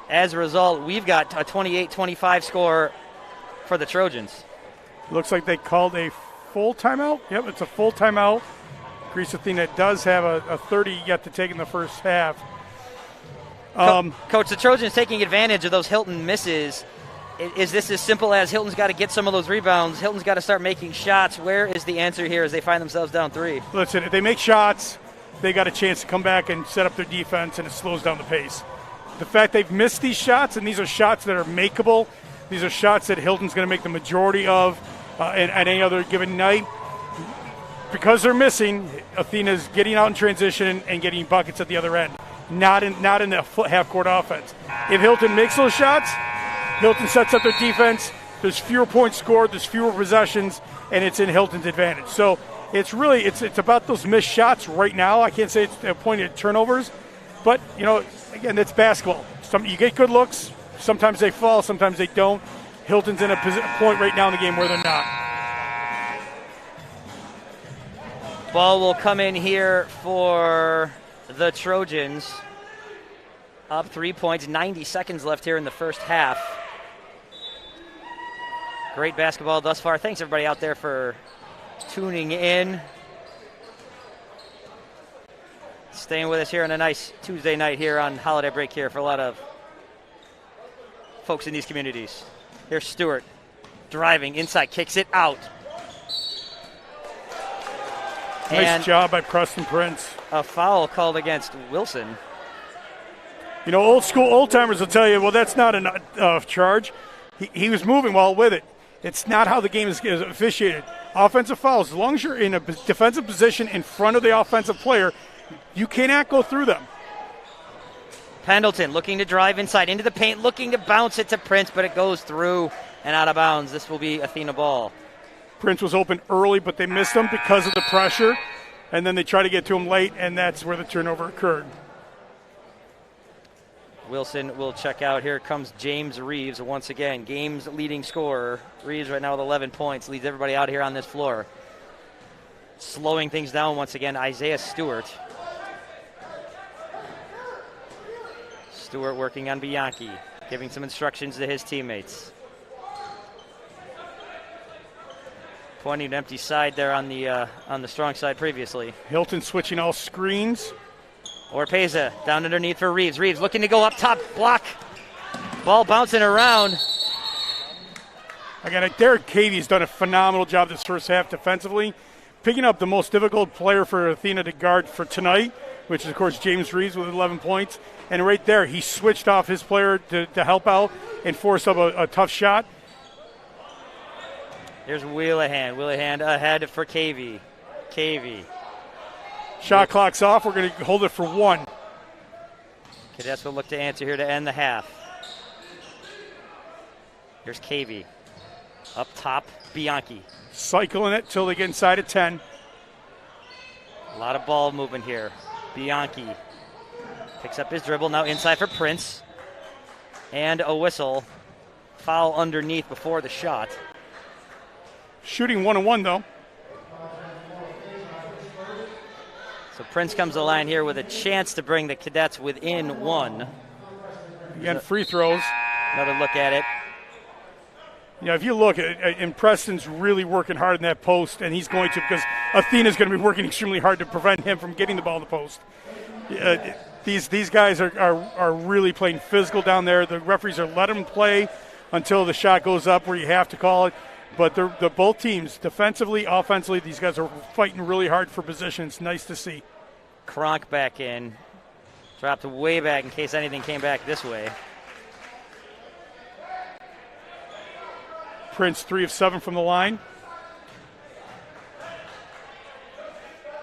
As a result, we've got a 28-25 score for the Trojans. Looks like they called a full timeout. Yep, it's a full timeout. Greece Athena does have a 30 yet to take in the first half. Coach, the Trojans taking advantage of those Hilton misses. Is this as simple as Hilton's got to get some of those rebounds? Hilton's got to start making shots. Where is the answer here as they find themselves down 3? Listen, if they make shots, they got a chance to come back and set up their defense, and it slows down the pace. The fact they've missed these shots, and these are shots that are makeable, these are shots that Hilton's going to make the majority of at any other given night. Because they're missing, Athena's getting out in transition and getting buckets at the other end, not in the half-court offense. If Hilton makes those shots, Hilton sets up their defense, there's fewer points scored, there's fewer possessions, and it's in Hilton's advantage. So it's really, it's about those missed shots right now. I can't say it's a point of turnovers, but, again, it's basketball. You get good looks, sometimes they fall, sometimes they don't. Hilton's in a point right now in the game where they're not. Ball will come in here for the Trojans. Up 3 points, 90 seconds left here in the first half. Great basketball thus far. Thanks everybody out there for tuning in. Staying with us here on a nice Tuesday night here on holiday break here for a lot of folks in these communities. Here's Stewart driving inside, kicks it out. Nice job by Preston Prince. A foul called against Wilson. Old timers will tell you, well, that's not a charge. He was moving well with it. It's not how the game is officiated. Offensive fouls, as long as you're in a defensive position in front of the offensive player, you cannot go through them. Pendleton looking to drive inside into the paint, looking to bounce it to Prince, but it goes through and out of bounds. This will be Athena ball. Prince was open early, but they missed him because of the pressure, and then they tried to get to him late, and that's where the turnover occurred. Wilson will check out. Here comes James Reeves once again, game's leading scorer. Reeves right now with 11 points, leads everybody out here on this floor. Slowing things down once again, Isaiah Stewart. Stewart working on Bianchi, giving some instructions to his teammates. Pointing an empty side there on the strong side previously. Hilton switching all screens. Orpeza down underneath for Reeves. Reeves looking to go up top, block. Ball bouncing around. Again, Derek Cavey's done a phenomenal job this first half defensively, picking up the most difficult player for Athena to guard for tonight, which is, of course, James Reeves with 11 points. And right there, he switched off his player to help out and force up a tough shot. Here's Wheelahan. Wheelahan ahead for Cavey. Cavey. Shot clock's off. We're going to hold it for 1. Cadets will look to answer here to end the half. Here's Cavey. Up top, Bianchi. Cycling it till they get inside of 10. A lot of ball movement here. Bianchi picks up his dribble. Now inside for Prince. And a whistle. Foul underneath before the shot. Shooting 1-on-1, though. So Prince comes to the line here with a chance to bring the Cadets within 1. Again, free throws. Another look at it. Yeah, if you look at it, and Preston's really working hard in that post, and he's going to, because Athena's going to be working extremely hard to prevent him from getting the ball in the post. These guys are really playing physical down there. The referees are letting them play until the shot goes up where you have to call it. But they're both teams, defensively, offensively, these guys are fighting really hard for position. It's nice to see. Kronk back in. Dropped way back in case anything came back this way. Prince 3 of 7 from the line.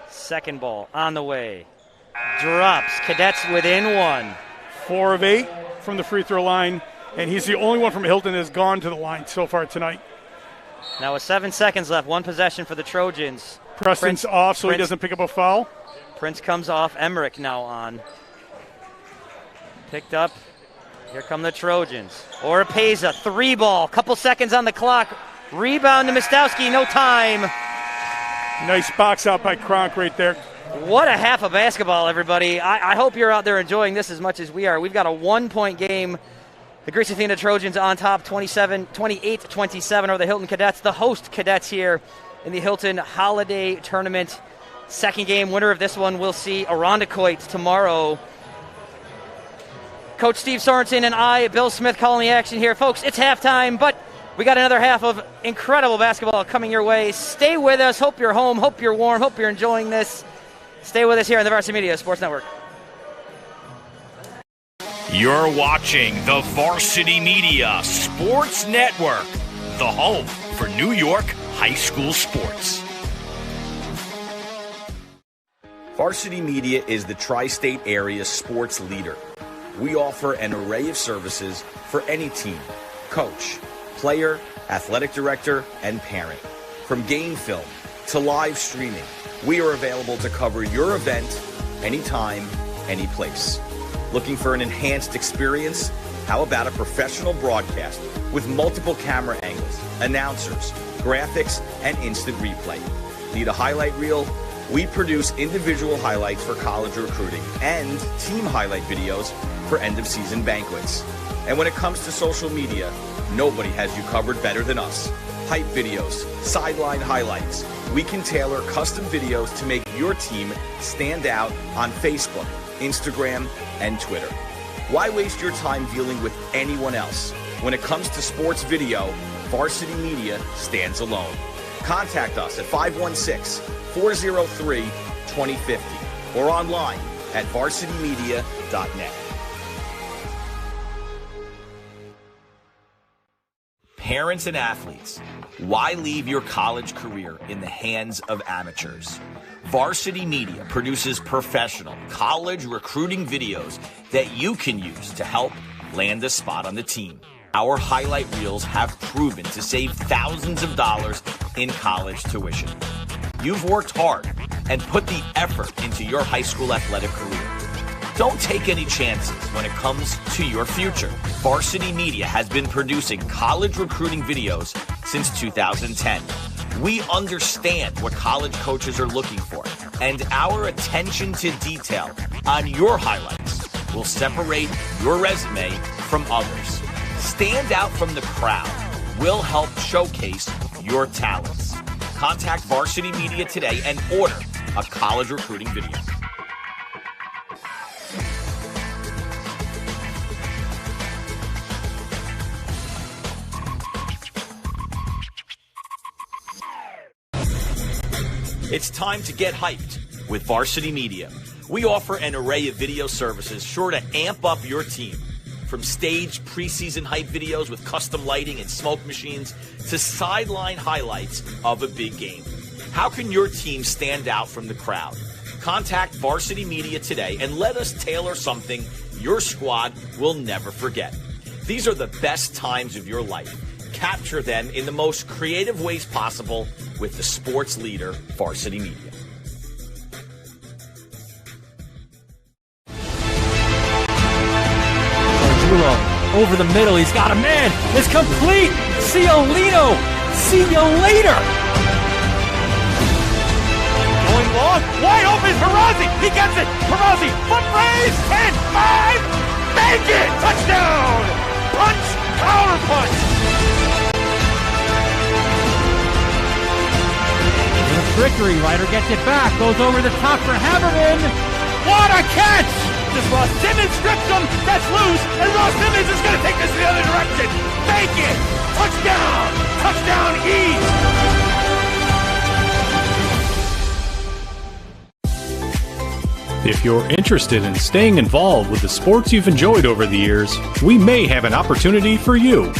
Second ball on the way. Drops. Cadets within 1. 4 of 8 from the free throw line. And he's the only one from Hilton that has gone to the line so far tonight. Now with 7 seconds left, 1 possession for the Trojans. Preston's off so he doesn't pick up a foul. Prince comes off. Emmerich now on. Picked up. Here come the Trojans. Orpeza, 3 ball. Couple seconds on the clock. Rebound to Mostowski. No time. Nice box out by Kronk right there. What a half of basketball, everybody. I hope you're out there enjoying this as much as we are. We've got a 1-point game. The Greece Athena Trojans on top, 28-27 over the Hilton Cadets, the host Cadets here in the Hilton Holiday Tournament. Second game, winner of this one, we'll see Irondequoit tomorrow. Coach Steve Sorensen and I, Bill Smith, calling the action here. Folks, it's halftime, but we got another half of incredible basketball coming your way. Stay with us. Hope you're home. Hope you're warm. Hope you're enjoying this. Stay with us here on the Varsity Media Sports Network. You're watching the Varsity Media Sports Network, the home for New York high school sports. Varsity Media is the tri-state area sports leader. We offer an array of services for any team, coach, player, athletic director, and parent. From game film to live streaming, we are available to cover your event anytime, any place. Looking for an enhanced experience? How about a professional broadcast with multiple camera angles, announcers, graphics, and instant replay? Need a highlight reel? We produce individual highlights for college recruiting and team highlight videos for end-of-season banquets. And when it comes to social media, nobody has you covered better than us. Hype videos, sideline highlights. We can tailor custom videos to make your team stand out on Facebook, Instagram, and Twitter. Why waste your time dealing with anyone else? When it comes to sports video, Varsity Media stands alone. Contact us at 516-403-2050 or online at varsitymedia.net. Parents and athletes, why leave your college career in the hands of amateurs? Varsity Media produces professional college recruiting videos that you can use to help land a spot on the team. Our highlight reels have proven to save thousands of dollars in college tuition. You've worked hard and put the effort into your high school athletic career. Don't take any chances when it comes to your future. Varsity Media has been producing college recruiting videos since 2010. We understand what college coaches are looking for, and our attention to detail on your highlights will separate your resume from others. Stand out from the crowd. We'll help showcase your talents. Contact Varsity Media today and order a college recruiting video. It's time to get hyped with Varsity Media. We offer an array of video services sure to amp up your team. From staged preseason hype videos with custom lighting and smoke machines to sideline highlights of a big game. How can your team stand out from the crowd? Contact Varsity Media today and let us tailor something your squad will never forget. These are the best times of your life. Capture them in the most creative ways possible with the sports leader, Varsity Media. Over the middle, he's got a man. It's complete. Ciolino. See you later. Going long, wide open, Perazzi, he gets it, Perazzi, foot raise, 10, 5, make it, touchdown, punch, power punch. The trickery, Ryder gets it back, goes over the top for Haberman. What a catch! Just Ross Simmons strips him, that's loose, and Ross Simmons is going to take this the other direction. Make it, touchdown, touchdown East. If you're interested in staying involved with the sports you've enjoyed over the years, we may have an opportunity for you.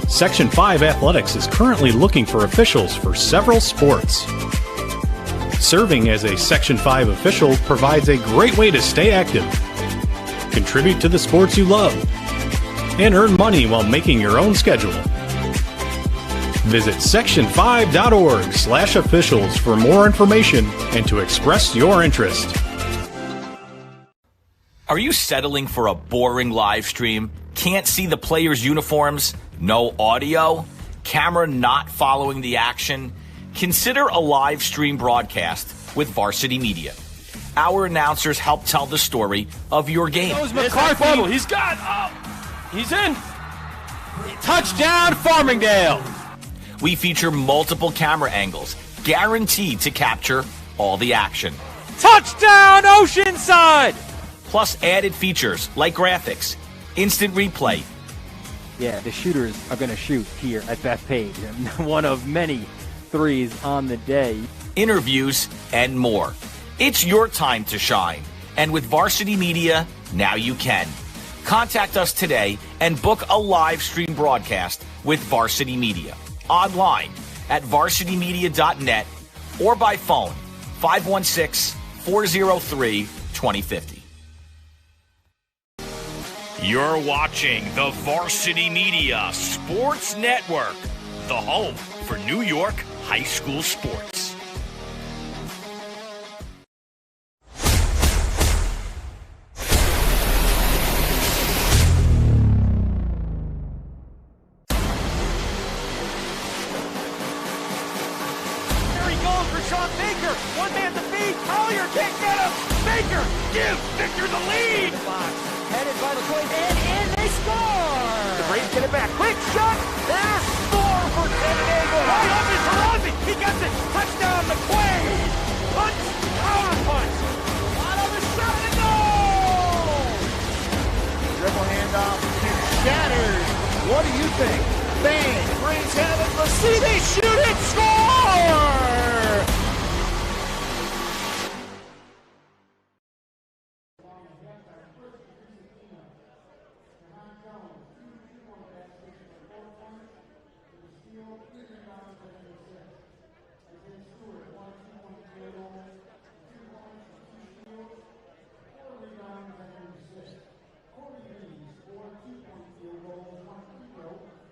Section 5 Athletics is currently looking for officials for several sports. Serving as a Section 5 official provides a great way to stay active, contribute to the sports you love, and earn money while making your own schedule. Visit section5.org/officials for more information and to express your interest. Are you settling for a boring live stream? Can't see the players' uniforms? No audio? Camera not following the action? Consider a live stream broadcast with Varsity Media. Our announcers help tell the story of your game. McCarthy. He's got. He's in. Touchdown, Farmingdale. We feature multiple camera angles, guaranteed to capture all the action. Touchdown, Oceanside. Plus added features like graphics, instant replay. Yeah, the shooters are going to shoot here at Bethpage. One of many threes on the day. Interviews and more. It's your time to shine. And with Varsity Media, now you can. Contact us today and book a live stream broadcast with Varsity Media. Online at varsitymedia.net or by phone 516-403-2050. You're watching the Varsity Media Sports Network, the home for New York high school sports. One man to beat. Collier can't get him. Baker gives Victor the lead. Headed by McQuaid and in they score. The Braves get it back. Quick shot. There's score for San Diego. Right up is Perazzi. He gets it. Touchdown McQuaid. Punch. Power punch. On the shot and goal. Dribble handoff. Shattered. What do you think? Bang. Braves have it. Let's see. They shoot it. Score.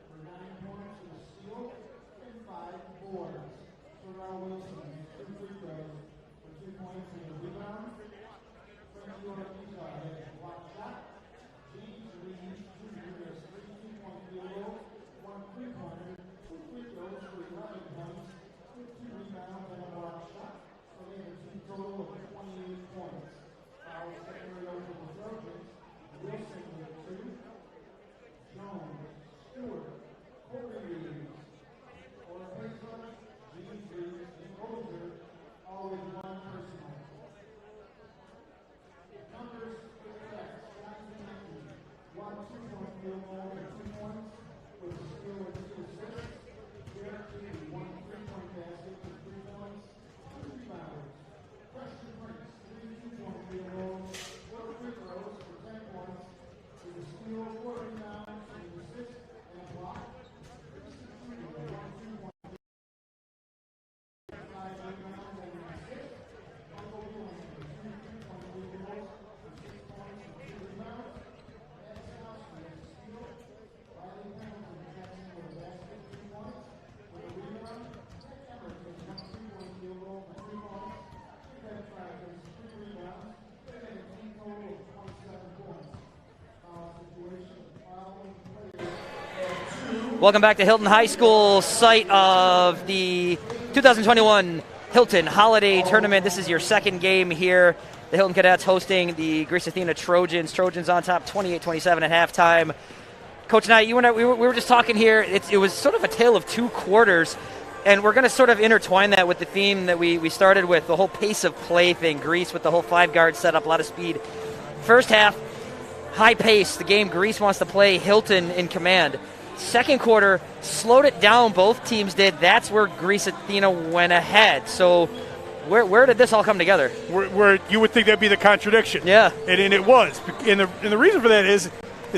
For 9 points, a steal, and 5 boards. Welcome back to Hilton High School, site of the 2021 Hilton Holiday Tournament. This is your second game here. The Hilton Cadets hosting the Greece Athena Trojans. Trojans on top 28-27 at halftime. Coach Knight, you and I, we were just talking here. It was sort of a tale of two quarters, and we're going to sort of intertwine that with the theme that we started with, the whole pace of play thing. Greece with the whole five-guard setup, a lot of speed. First half, high pace, the game Greece wants to play, Hilton in command. Second quarter, slowed it down, both teams did. That's where Greece Athena went ahead. So where did this all come together? Where you would think that'd be the contradiction. Yeah. And it was. And the reason for that is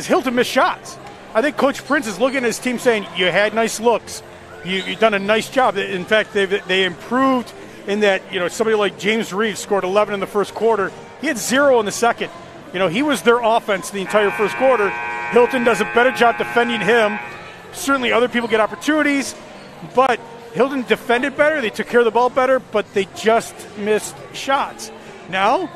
Hilton missed shots. I think Coach Prince is looking at his team saying, you had nice looks. You've done a nice job. In fact, they improved in that, somebody like James Reeves scored 11 in the first quarter. He had 0 in the second. He was their offense the entire first quarter. Hilton does a better job defending him. Certainly other people get opportunities, but Hilton defended better. They took care of the ball better, but they just missed shots. Now,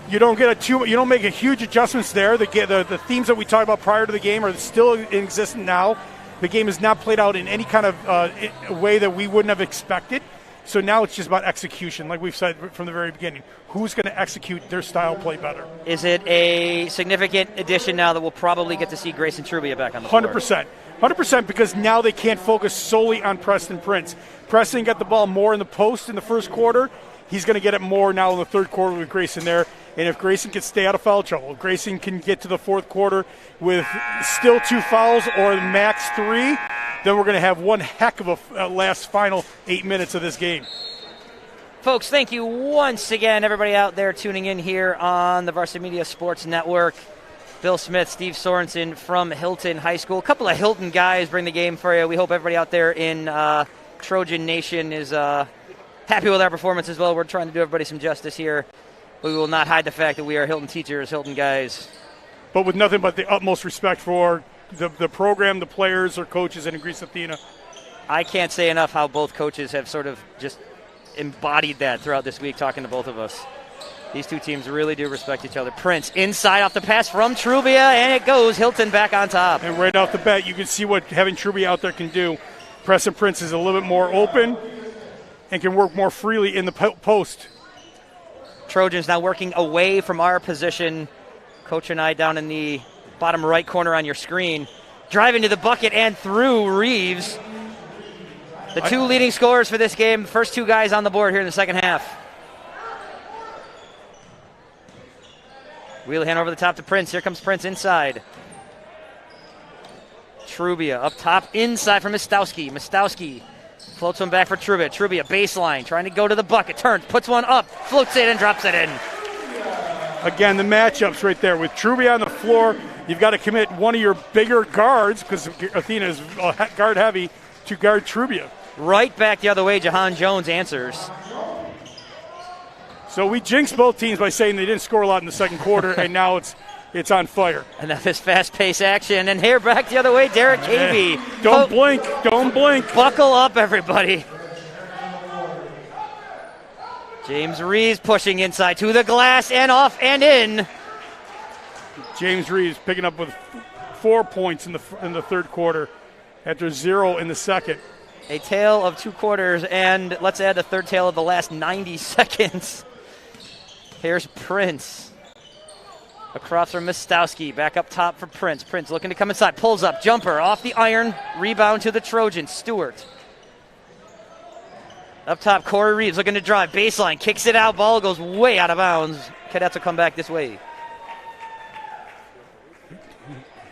you don't make a huge adjustments there. The themes that we talked about prior to the game are still in existence now. The game is not played out in any kind of way that we wouldn't have expected. So now it's just about execution, like we've said from the very beginning. Who's going to execute their style play better? Is it a significant addition now that we'll probably get to see Grayson Trubia back on the floor? 100%, because now they can't focus solely on Preston Prince. Preston got the ball more in the post in the first quarter. He's going to get it more now in the third quarter with Grayson there. And if Grayson can stay out of foul trouble, if Grayson can get to the fourth quarter with still 2 fouls or max 3, then we're going to have one heck of a last final 8 minutes of this game. Folks, thank you once again, everybody out there tuning in here on the Varsity Media Sports Network. Bill Smith, Steve Sorensen from Hilton High School. A couple of Hilton guys bring the game for you. We hope everybody out there in Trojan Nation is happy with our performance as well. We're trying to do everybody some justice here. We will not hide the fact that we are Hilton teachers, Hilton guys. But with nothing but the utmost respect for the program, the players, or coaches, and Greece Athena. I can't say enough how both coaches have sort of just embodied that throughout this week, talking to both of us. These two teams really do respect each other. Prince inside off the pass from Trubia, and it goes. Hilton back on top. And right off the bat, you can see what having Trubia out there can do. Preston Prince is a little bit more open and can work more freely in the post. Trojans now working away from our position. Coach and I down in the bottom right corner on your screen. Driving to the bucket and through Reeves. The two leading scorers for this game. First two guys on the board here in the second half. Wheelahan over the top to Prince. Here comes Prince inside. Trubia up top inside for Mostowski. Mostowski floats one back for Trubia. Trubia baseline trying to go to the bucket. Turns, puts one up, floats it and drops it in. Again, the matchups right there. With Trubia on the floor, you've got to commit one of your bigger guards, because Athena is guard heavy, to guard Trubia. Right back the other way, Jahan Jones answers. So we jinxed both teams by saying they didn't score a lot in the second quarter, and now it's on fire. And now this fast-paced action, and here back the other way, Derek Cavey. Don't blink. Buckle up, everybody. James Reeves pushing inside to the glass and off and in. James Reeves picking up with 4 points in the third quarter after 0 in the second. A tale of 2 quarters, and let's add the third tale of the last 90 seconds. Here's Prince. Across from Mostowski, back up top for Prince. Prince looking to come inside, pulls up, jumper off the iron, rebound to the Trojans. Stewart. Up top, Corey Reeves looking to drive, baseline, kicks it out, ball goes way out of bounds. Cadets will come back this way.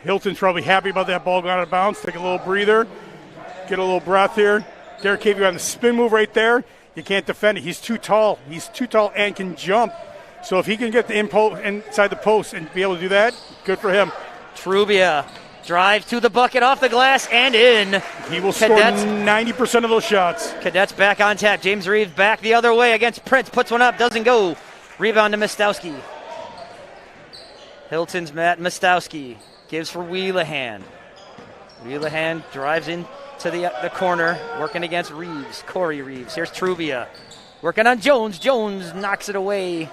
Hilton's probably happy about that ball going out of bounds. Take a little breather, get a little breath here. Derek Cavey on the spin move right there. You can't defend it. He's too tall. He's too tall and can jump. So if he can get the inside the post and be able to do that, good for him. Trubia drives to the bucket, off the glass, and in. He will score 90% of those shots. Cadets back on tap. James Reeves back the other way against Prince. Puts one up, doesn't go. Rebound to Mostowski. Hilton's Matt Mostowski gives for Wheelahan. Wheelahan drives into the corner, working against Reeves. Corey Reeves. Here's Trubia. Working on Jones. Jones knocks it away.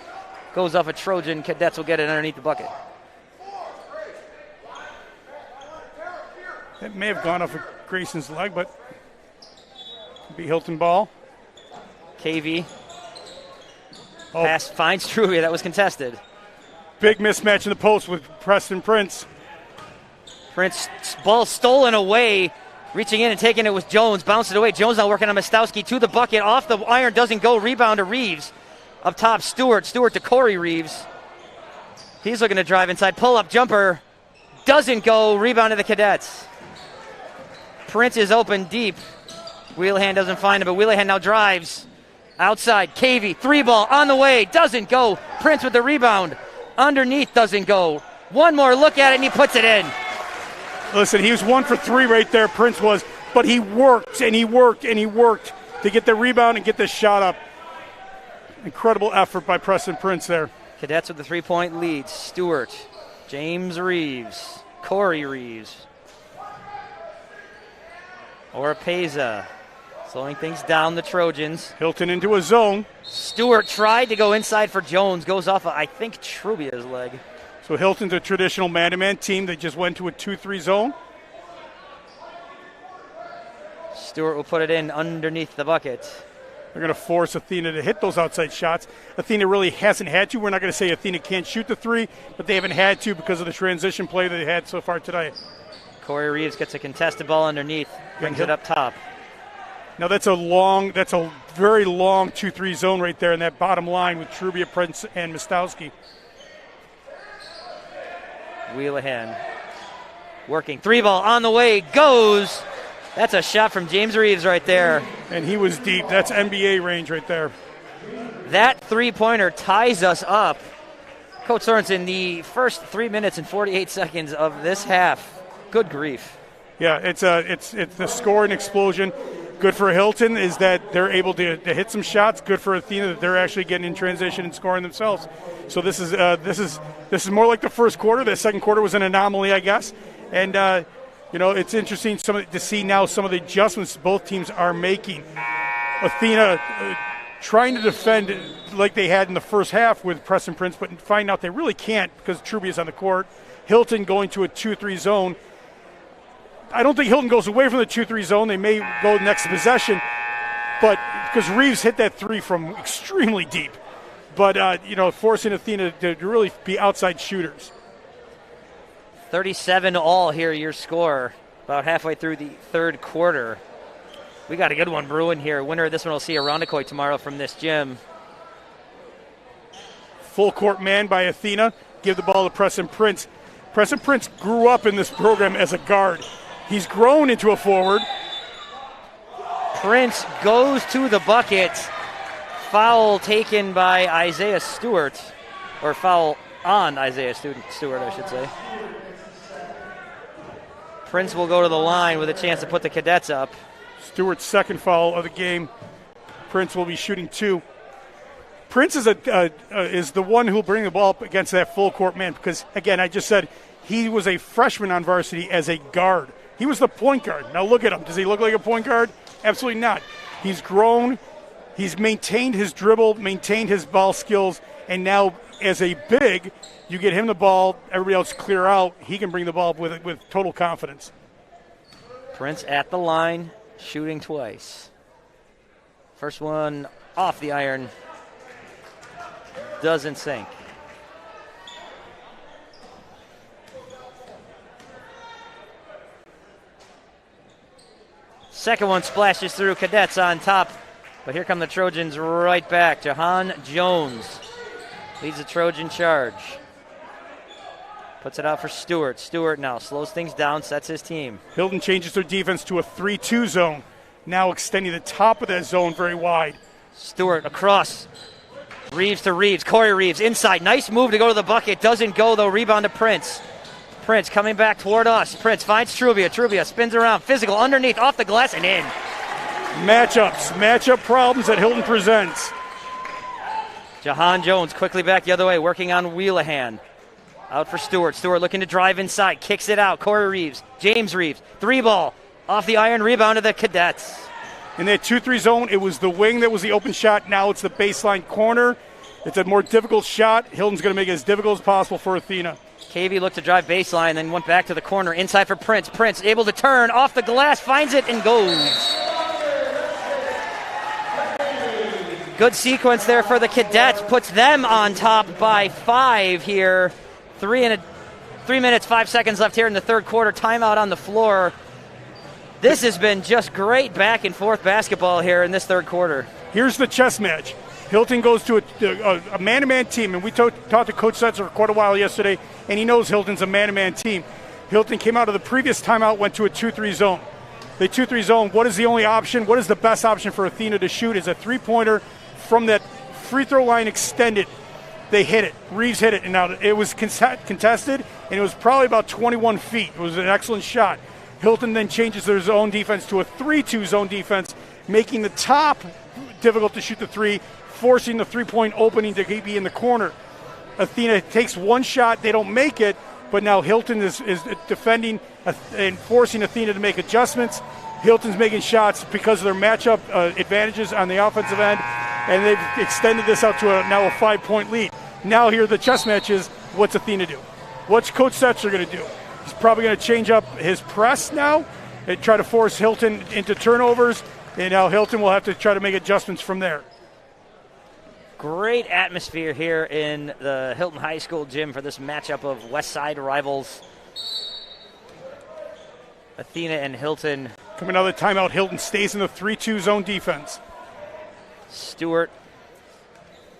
Goes off a Trojan. Cadets will get it underneath the bucket. That may have gone off of Grayson's leg, but be Hilton ball. KV. Pass finds Truvia. That was contested. Big mismatch in the post with Preston Prince. Prince, ball stolen away. Reaching in and taking it with Jones. Bounced it away. Jones now working on Mostowski to the bucket. Off the iron. Doesn't go. Rebound to Reeves. Up top, Stewart. Stewart to Corey Reeves. He's looking to drive inside. Pull-up jumper. Doesn't go. Rebound to the Cadets. Prince is open deep. Wheelahan doesn't find him, but Wheelahan now drives. Outside, KV, 3-ball on the way. Doesn't go. Prince with the rebound. Underneath, doesn't go. One more look at it, and he puts it in. Listen, he was 1 for 3 right there, Prince was, but he worked and he worked and he worked to get the rebound and get the shot up. Incredible effort by Preston Prince there. Cadets with the 3-point lead. Stewart, James Reeves, Corey Reeves. Oropeza slowing things down, the Trojans. Hilton into a zone. Stewart tried to go inside for Jones. Goes off, I think, Trubia's leg. So Hilton's a traditional man-to-man team that just went to a 2-3 zone. Stewart will put it in underneath the bucket. They're going to force Athena to hit those outside shots. Athena really hasn't had to. We're not going to say Athena can't shoot the 3, but they haven't had to because of the transition play that they had so far today. Corey Reeves gets a contested ball underneath, brings it up top. Now that's a very long 2-3 zone right there in that bottom line with Trubia, Prince, and Mostowski. Wheelahan working. 3-ball on the way, goes. That's a shot from James Reeves right there. And he was deep. That's NBA range right there. That 3-pointer ties us up. Coach Sorensen, the first 3 minutes and 48 seconds of this half. Good grief. Yeah, it's the scoring explosion. Good for Hilton is that they're able to hit some shots. Good for Athena that they're actually getting in transition and scoring themselves. So this is more like the first quarter. The second quarter was an anomaly, I guess. And it's interesting to see now some of the adjustments both teams are making. Athena trying to defend like they had in the first half with Preston Prince, but find out they really can't because Trubia's on the court. Hilton going to a 2-3 zone. I don't think Hilton goes away from the 2-3 zone. They may go next possession, but because Reeves hit that 3 from extremely deep. But, forcing Athena to really be outside shooters. 37-all here, your score, about halfway through the third quarter. We got a good one brewing here. Winner of this one will see a Rondecoy tomorrow from this gym. Full court man by Athena. Give the ball to Preston Prince. Preston Prince grew up in this program as a guard. He's grown into a forward. Prince goes to the bucket. Foul taken by Isaiah Stewart. Or foul on Isaiah Stewart, I should say. Prince will go to the line with a chance to put the Cadets up. Stewart's second foul of the game. Prince will be shooting 2. Prince is the one who will bring the ball up against that full court man because, again, I just said he was a freshman on varsity as a guard. He was the point guard. Now look at him. Does he look like a point guard? Absolutely not. He's grown. He's maintained his dribble, maintained his ball skills, and now as a big, you get him the ball, everybody else clear out. He can bring the ball up with total confidence. Prince at the line, shooting twice. First one off the iron. Doesn't sink. Second one splashes through. Cadets on top. But here come the Trojans right back. Jahan Jones leads the Trojan charge. Puts it out for Stewart. Stewart now slows things down, sets his team. Hilton changes their defense to a 3-2 zone. Now extending the top of that zone very wide. Stewart across. Reeves to Reeves. Corey Reeves inside. Nice move to go to the bucket. Doesn't go, though. Rebound to Prince. Prince coming back toward us. Prince finds Trubia. Trubia spins around. Physical underneath, off the glass, and in. Matchup problems that Hilton presents. Jahan Jones quickly back the other way, working on Wheelahan. Out for Stewart. Stewart looking to drive inside. Kicks it out. Corey Reeves. James Reeves. 3-ball. Off the iron. Rebound to the Cadets. In that 2-3 zone, it was the wing that was the open shot. Now it's the baseline corner. It's a more difficult shot. Hilton's going to make it as difficult as possible for Athena. KV looked to drive baseline, then went back to the corner, inside for Prince. Prince able to turn, off the glass, finds it, and goes. Good sequence there for the Cadets, puts them on top by 5 here. 3 minutes, 5 seconds left here in the third quarter. Timeout on the floor. This has been just great back and forth basketball here in this third quarter. Here's the chess match. Hilton goes to a man-to-man team, and we talked to Coach Setzer for quite a while yesterday, and he knows Hilton's a man-to-man team. Hilton came out of the previous timeout, went to a 2-3 zone. The 2-3 zone, what is the only option? What is the best option for Athena to shoot? Is a three-pointer from that free throw line extended. They hit it. Reeves hit it, and now it was contested, and it was probably about 21 feet. It was an excellent shot. Hilton then changes their zone defense to a 3-2 zone defense, making the top difficult to shoot the three, forcing the three-point opening to be in the corner. Athena takes one shot. They don't make it, but now Hilton is defending and forcing Athena to make adjustments. Hilton's making shots because of their matchup advantages on the offensive end, and they've extended this out to now a 5-point lead. Now here the chess match is, what's Athena do? What's Coach Setzer going to do? He's probably going to change up his press now and try to force Hilton into turnovers, and now Hilton will have to try to make adjustments from there. Great atmosphere here in the Hilton High School gym for this matchup of West Side rivals. Athena and Hilton. Coming out of the timeout, Hilton stays in the 3-2 zone defense. Stewart,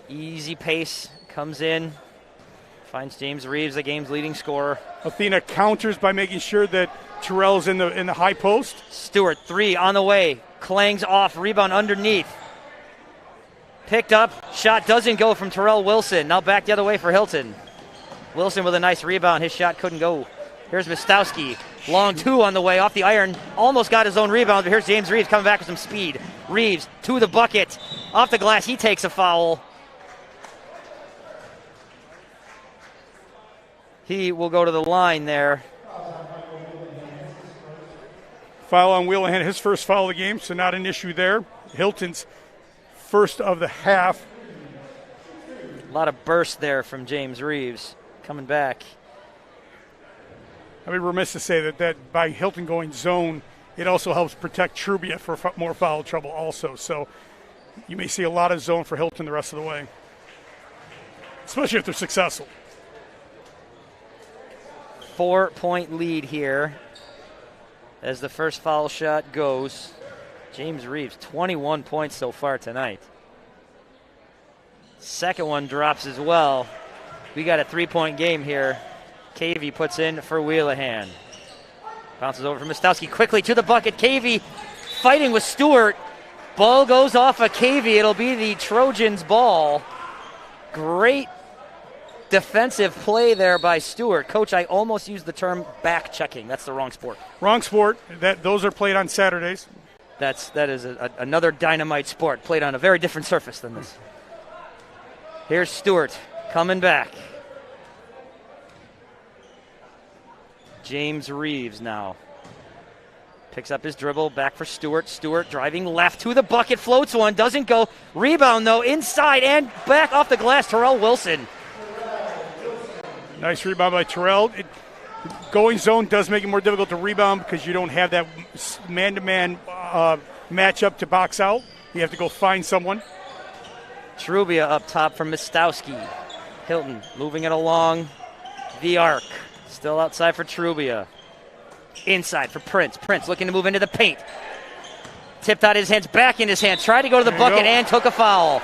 easy pace, comes in, finds James Reeves, the game's leading scorer. Athena counters by making sure that Terrell's in the high post. Stewart, 3 on the way, clangs off, rebound underneath. Picked up, shot doesn't go from Terrell Wilson. Now back the other way for Hilton. Wilson with a nice rebound, his shot couldn't go. Here's Mostowski, long 2 on the way, off the iron, almost got his own rebound, but here's James Reeves coming back with some speed. Reeves to the bucket, off the glass, he takes a foul. He will go to the line there. Foul on Wheelahan, his first foul of the game, so not an issue there. Hilton's first of the half. A lot of burst there from James Reeves coming back. I'd be remiss to say that by Hilton going zone, it also helps protect Trubia for more foul trouble also. So you may see a lot of zone for Hilton the rest of the way, especially if they're successful. 4-point lead here as the first foul shot goes. James Reeves, 21 points so far tonight. Second one drops as well. We got a 3-point game here. Cavey puts in for Wheelahan. Bounces over from Mostowski quickly to the bucket. Cavey fighting with Stewart. Ball goes off of Cavey. It'll be the Trojans' ball. Great defensive play there by Stewart. Coach, I almost used the term back checking. That's the wrong sport. Wrong sport. Those are played on Saturdays. That is another dynamite sport played on a very different surface than this. Here's Stewart coming back. James Reeves now picks up his dribble, back for Stewart. Stewart driving left to the bucket, floats one, doesn't go. Rebound though, inside and back off the glass, Terrell Wilson. Nice rebound by Terrell. Going zone does make it more difficult to rebound because you don't have that man-to-man matchup to box out. You have to go find someone. Trubia up top from Mostowski. Hilton moving it along the arc. Still outside for Trubia. Inside for Prince. Prince looking to move into the paint. Tipped out his hands, back in his hands. Tried to go to the bucket and took a foul.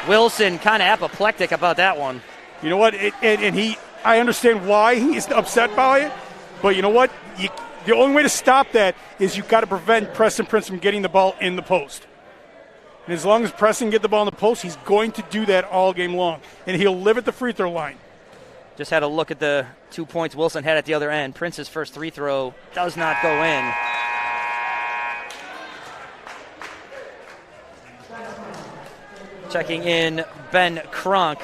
Wilson kind of apoplectic about that one. You know what? I understand why he's upset by it, but you know what? The only way to stop that is you've got to prevent Preston Prince from getting the ball in the post. And as long as Preston get the ball in the post, he's going to do that all game long, and he'll live at the free throw line. Just had a look at the 2 points Wilson had at the other end. Prince's first free throw does not go in. Checking in Ben Kronk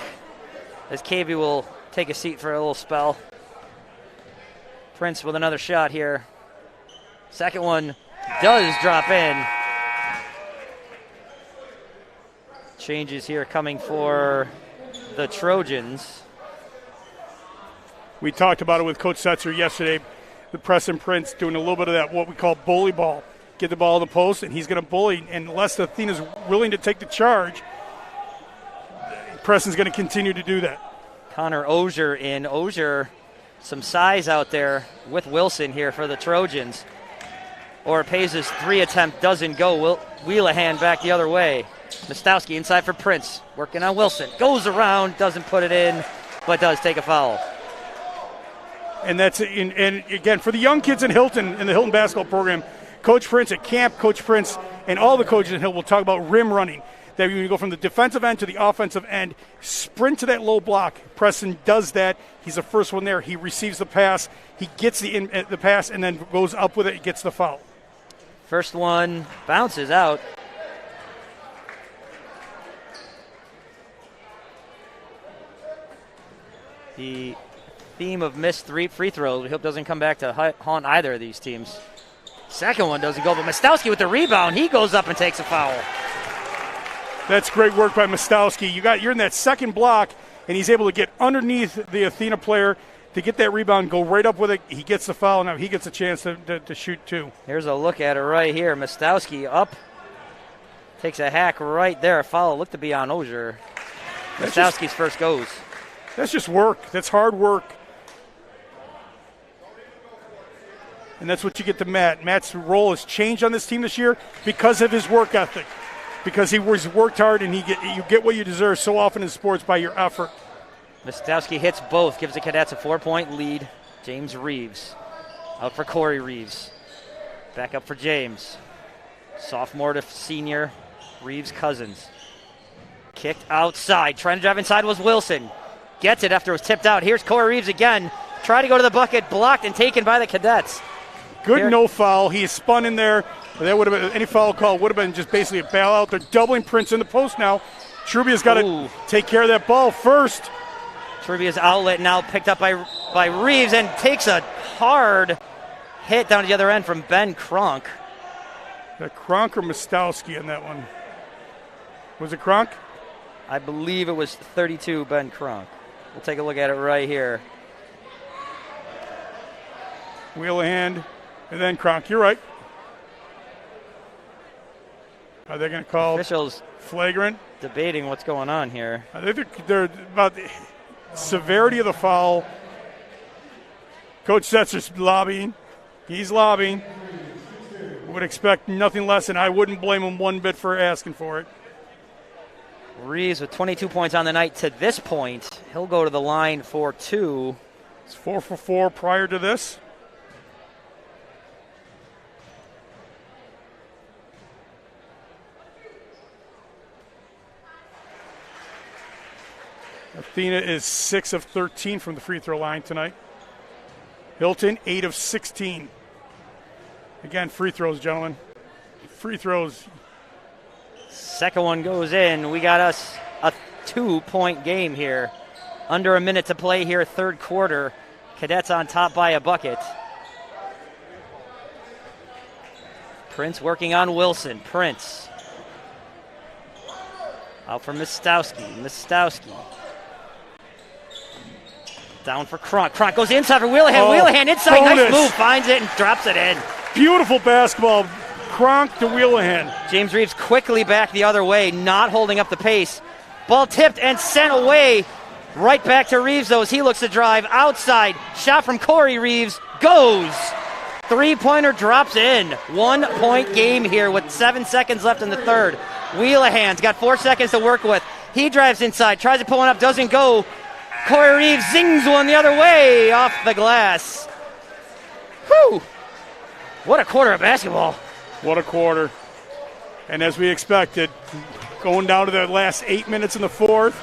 as KB will take a seat for a little spell. Prince with another shot here. Second one does drop in. Changes here coming for the Trojans. We talked about it with Coach Setzer yesterday. The Preston Prince doing a little bit of that, what we call bully ball. Get the ball in the post, and he's going to bully. And unless Athena's willing to take the charge, Preston's going to continue to do that. Connor Ozier in. Ozier, some size out there with Wilson here for the Trojans. Oropez's 3 attempt doesn't go. Wheelahan back the other way. Mostowski inside for Prince. Working on Wilson. Goes around, doesn't put it in, but does take a foul. And that's and again, for the young kids in Hilton, in the Hilton basketball program, Coach Prince at camp, Coach Prince, and all the coaches in Hilton will talk about rim running. That when you go from the defensive end to the offensive end, sprint to that low block. Preston does that. He's the first one there. He receives the pass. He gets the pass and then goes up with it. Gets the foul. First one bounces out. The theme of missed 3 free throws. We hope doesn't come back to haunt either of these teams. Second one doesn't go, but Mostowski with the rebound. He goes up and takes a foul. That's great work by Mostowski. You're in that second block, and he's able to get underneath the Athena player to get that rebound, go right up with it. He gets the foul. Now he gets a chance to shoot too. Here's a look at it right here. Mostowski up. Takes a hack right there. A foul looked to be on Ozier. Mostowski's first goes. That's just work. That's hard work. And that's what you get to Matt. Matt's role has changed on this team this year because of his work ethic. Because he's worked hard, and you get what you deserve so often in sports by your effort. Mostowski hits both, gives the Cadets a 4-point lead. James Reeves out for Corey Reeves. Back up for James. Sophomore to senior, Reeves Cousins. Kicked outside. Trying to drive inside was Wilson. Gets it after it was tipped out. Here's Corey Reeves again. Tried to go to the bucket, blocked and taken by the Cadets. Good no foul. He is spun in there. That would have been any foul call would have been just basically a bailout. They're doubling Prince in the post now. Trubia's got to take care of that ball first. Trubia's outlet now picked up by Reeves and takes a hard hit down to the other end from Ben Kronk. That Kronk or Mostowski on that one? Was it Kronk? I believe it was 32 Ben Kronk. We'll take a look at it right here. Wheelahan and then Kronk. You're right. Are they going to call officials flagrant? Debating what's going on here. I think they're about the severity of the foul. Coach Setzer's lobbying. He's lobbying. Would expect nothing less, and I wouldn't blame him one bit for asking for it. Reeves with 22 points on the night to this point. He'll go to the line for 2. It's 4 for 4 prior to this. Athena is 6 of 13 from the free throw line tonight. Hilton, 8 of 16. Again, free throws, gentlemen. Free throws. Second one goes in. We got us a 2-point game here. Under a minute to play here, third quarter. Cadets on top by a bucket. Prince working on Wilson. Prince. Out for Mostowski. Mostowski. Down for Kronk. Kronk goes inside for Wheelahan. Wheelahan inside. Bonus. Nice move. Finds it and drops it in. Beautiful basketball. Kronk to Wheelahan. James Reeves quickly back the other way, not holding up the pace. Ball tipped and sent away. Right back to Reeves, though, as he looks to drive outside. Shot from Corey Reeves. Goes. 3-pointer drops in. 1-point game here with 7 seconds left in the third. Wheelahan's got 4 seconds to work with. He drives inside, tries to pull one up, doesn't go. Corey Reeves zings one the other way off the glass. Whew. What a quarter of basketball. What a quarter. And as we expected, going down to the last 8 minutes in the fourth.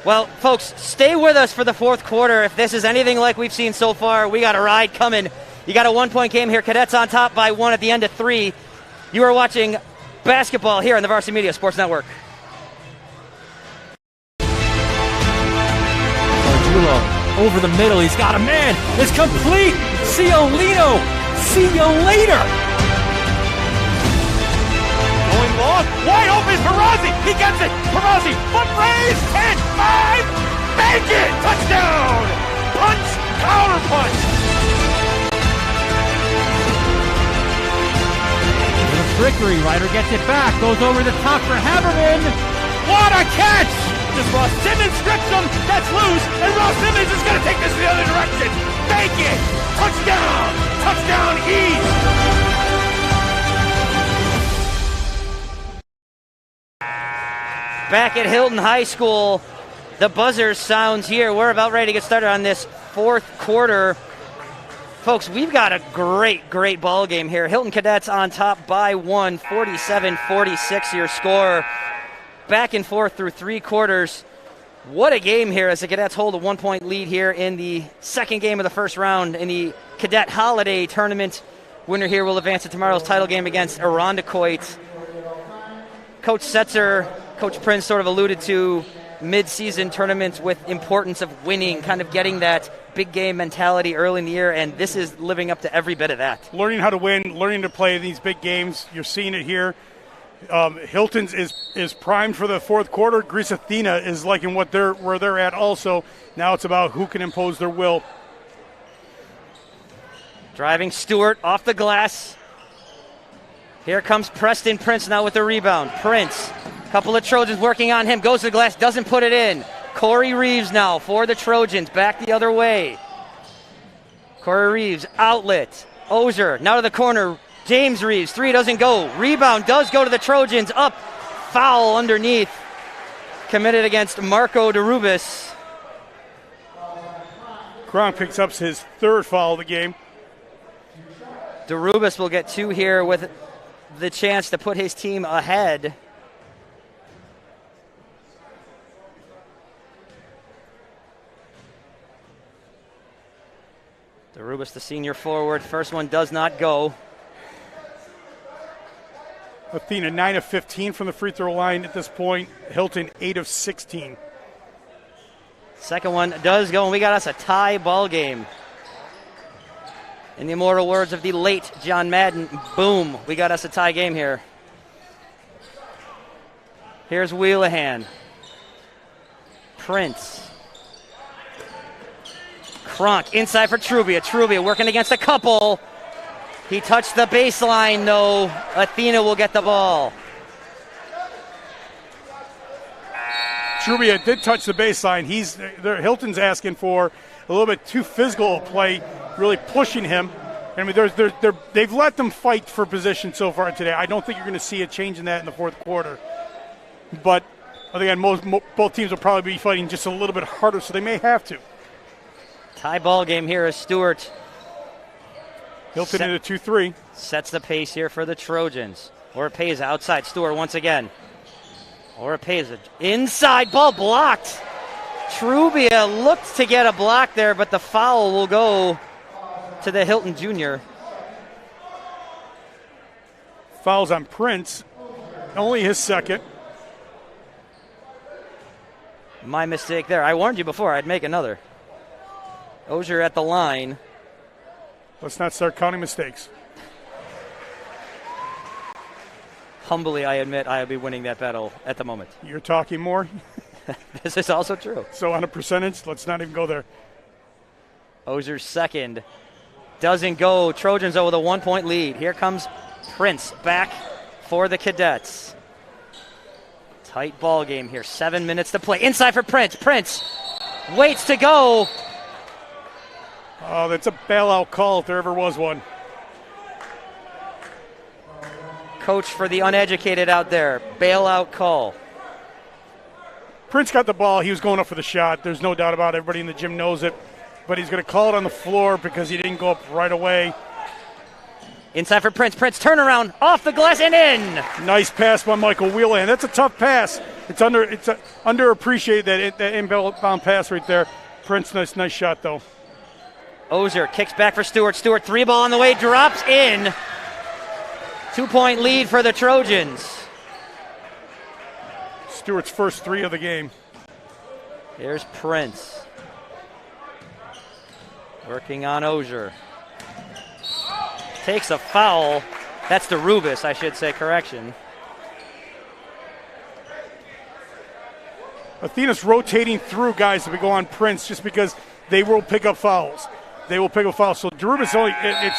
Well, folks, stay with us for the fourth quarter. If this is anything like we've seen so far, we got a ride coming. You got a 1-point game here. Cadets on top by 1 at the end of 3. You are watching basketball here on the Varsity Media Sports Network. Over the middle, he's got a man. It's complete. Ciolino. See you later. Going long. Wide open is Perazzi. He gets it. Perazzi. Foot raise. 10, 5. Make it. Touchdown. 3. Ryder gets it back, goes over the top for Haberman. What a catch! Just Ross Simmons strips him. That's loose, and Ross Simmons is going to take this the other direction. Make it! Touchdown! Touchdown East! Back at Hilton High School, the buzzer sounds here. We're about ready to get started on this fourth quarter. Folks, we've got a great ball game here. Hilton Cadets on top by 1, 47-46 your score. Back and forth through 3 quarters. What a game here as the Cadets hold a 1-point lead here in the second game of the first round in the Cadet Holiday Tournament. Winner here will advance to tomorrow's title game against Irondequoit. Coach Setzer, Coach Prince sort of alluded to mid-season tournaments with importance of winning, kind of getting that big game mentality early in the year, and this is living up to every bit of that. Learning how to win, learning to play these big games. You're seeing it here. Hilton's is primed for the fourth quarter. Greece Athena is liking where they're at also. Now it's about who can impose their will. Driving Stewart off the glass. Here comes Preston Prince now with the rebound. Prince, couple of Trojans working on him, goes to the glass, doesn't put it in. Corey Reeves now for the Trojans, back the other way. Corey Reeves, outlet. Ozier, now to the corner. James Reeves, 3 doesn't go. Rebound does go to the Trojans, up. Foul underneath. Committed against Marco DeRubis. Kronk picks up his third foul of the game. DeRubis will get 2 here with the chance to put his team ahead. DeRubis, the senior forward. First one does not go. Athena 9 of 15 from the free throw line at this point. Hilton 8 of 16. Second one does go, and we got us a tie ball game. In the immortal words of the late John Madden, boom, we got us a tie game here. Here's Wheelahan. Prince. Kronk inside for Trubia. Trubia working against a couple. He touched the baseline, though. Athena will get the ball. Trubia did touch the baseline. Hilton's asking for a little bit too physical play, really pushing him. I mean, they've let them fight for position so far today. I don't think you're going to see a change in that in the fourth quarter. But again, both teams will probably be fighting just a little bit harder, so they may have to. Tie ball game here as Stewart. Hilton into 2-3. Sets the pace here for the Trojans. Oropeza outside. Stewart once again. Oropeza inside, ball blocked. Trubia looked to get a block there, but the foul will go to the Hilton junior. Fouls on Prince. Only his second. My mistake there. I warned you before I'd make another. Ozier at the line. Let's not start counting mistakes. Humbly, I admit I'll be winning that battle at the moment. You're talking more? This is also true. So on a percentage, let's not even go there. Ozier's second. Doesn't go. Trojans over the 1-point lead. Here comes Prince back for the Cadets. Tight ball game here. 7 minutes to play. Inside for Prince. Prince waits to go. Oh, that's a bailout call if there ever was one. Coach for the uneducated out there. Bailout call. Prince got the ball. He was going up for the shot. There's no doubt about it. Everybody in the gym knows it. But he's going to call it on the floor because he didn't go up right away. Inside for Prince. Prince turnaround off the glass and in. Nice pass by Michael Wheelan. That's a tough pass. It's underappreciated that inbound pass right there. Prince, nice shot though. Ozier kicks back for Stewart. Stewart 3-ball on the way, drops in. 2-point lead for the Trojans. Stewart's first 3 of the game. Here's Prince. Working on Ozier. Takes a foul. That's DeRubis, I should say, correction. Athena's rotating through guys that we go on Prince just because they will pick up fouls. They will pick up fouls. So DeRubis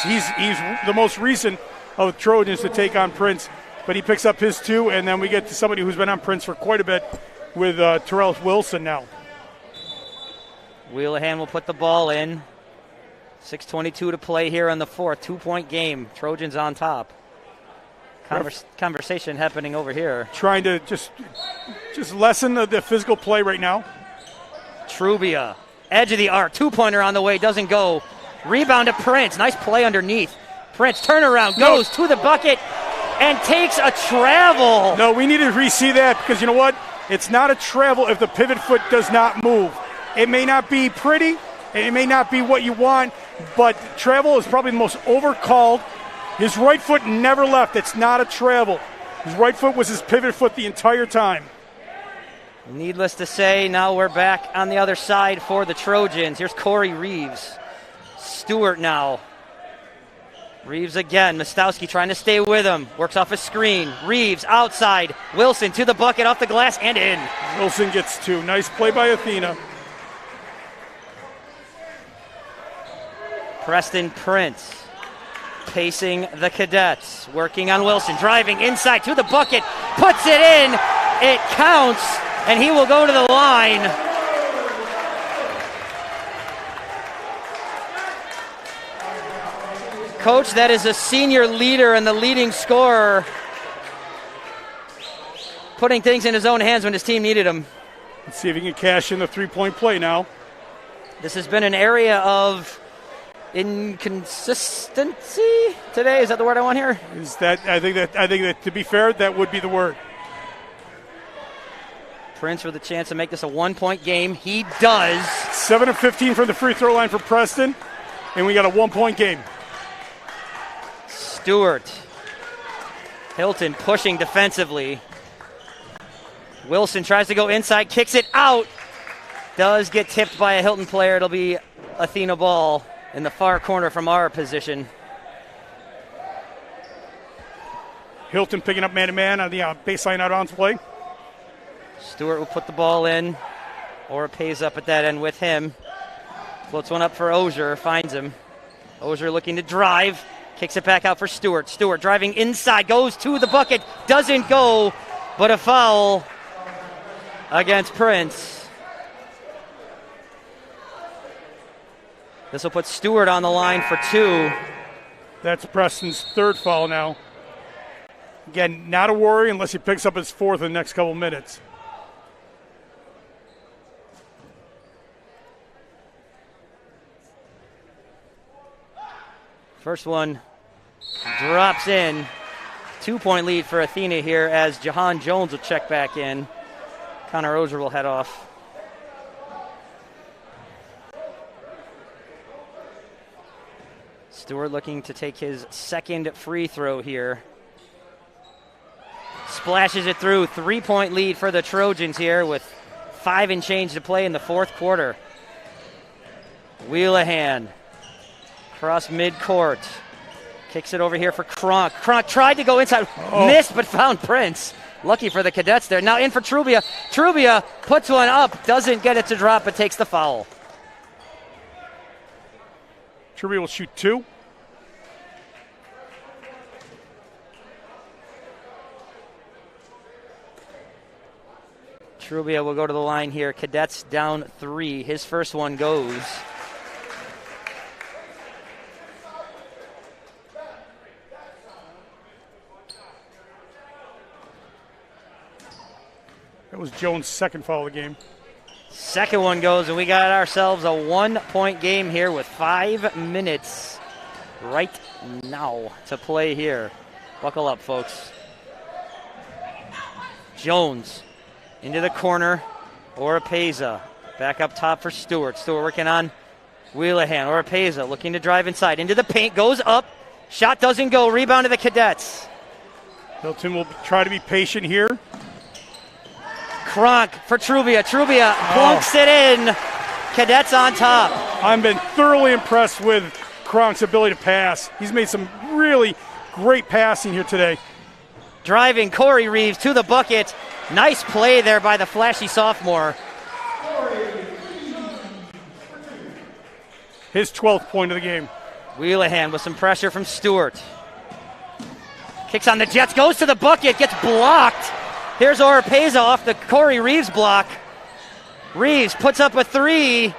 he's the most recent of the Trojans to take on Prince. but he picks up his 2, and then we get to somebody who's been on Prince for quite a bit with Terrell Wilson now. Wheelahan will put the ball in. 6:22 to play here on the 4th. 2-point game. Trojans on top. Conversation happening over here. Trying to just lessen the physical play right now. Trubia, edge of the arc. 2-pointer on the way. Doesn't go. Rebound to Prince. Nice play underneath. Prince turnaround. Goes to the bucket and takes a travel. No, we need to re-see that because you know what? It's not a travel if the pivot foot does not move. It may not be pretty. It may not be what you want, but travel is probably the most overcalled. His right foot never left. It's not a travel. His right foot was his pivot foot the entire time. Needless to say, now we're back on the other side for the Trojans. Here's Corey Reeves. Stewart now. Reeves again. Mostowski trying to stay with him. Works off a screen. Reeves outside. Wilson to the bucket, off the glass, and in. Wilson gets 2. Nice play by Athena. Preston Prince pacing the Cadets. Working on Wilson. Driving inside to the bucket. Puts it in. It counts, and he will go to the line. Coach, that is a senior leader and the leading scorer, putting things in his own hands when his team needed him. Let's see if he can cash in the 3-point play now. This has been an area of inconsistency today. Is that the word I want here? I think that to be fair, that would be the word. Prince with a chance to make this a 1-point game. He does. 7 of 15 from the free throw line for Preston, and we got a 1-point game. Stewart. Hilton pushing defensively. Wilson tries to go inside, kicks it out. Does get tipped by a Hilton player. It'll be Athena ball in the far corner from our position. Hilton picking up man-to-man on the baseline out-on play. Stewart will put the ball in. Or pays up at that end with him. Floats one up for Ozier, finds him. Ozier looking to drive. Kicks it back out for Stewart. Stewart driving inside, goes to the bucket, doesn't go, but a foul against Prince. This will put Stewart on the line for 2. That's Preston's 3rd foul now. Again, not a worry unless he picks up his 4th in the next couple minutes. First one drops in. 2-point lead for Athena here as Jahan Jones will check back in. Connor Ozier will head off. Stewart looking to take his 2nd free throw here. Splashes it through. 3-point lead for the Trojans here with 5 and change to play in the 4th quarter. Wheelahan across midcourt. Kicks it over here for Kronk. Kronk tried to go inside. Missed, but found Prince. Lucky for the Cadets there. Now in for Trubia. Trubia puts one up. Doesn't get it to drop, but takes the foul. Trubia will shoot 2. Trubia will go to the line here. Cadets down 3. His first one goes. That was Jones' 2nd foul of the game. Second one goes, and we got ourselves a 1-point game here with 5 minutes right now to play here. Buckle up, folks. Jones into the corner. Oropeza back up top for Stewart. Stewart working on Wheelahan. Oropeza looking to drive inside. Into the paint. Goes up. Shot doesn't go. Rebound to the Cadets. Hilton will try to be patient here. Kronk for Trubia. Trubia plunks it in. Cadets on top. I've been thoroughly impressed with Kronk's ability to pass. He's made some really great passing here today. Driving Corey Reeves to the bucket. Nice play there by the flashy sophomore. His 12th point of the game. Wheelahan with some pressure from Stewart. Kicks on the Jets, goes to the bucket, gets blocked. Here's Oropeza off the Corey Reeves block. Reeves puts up a three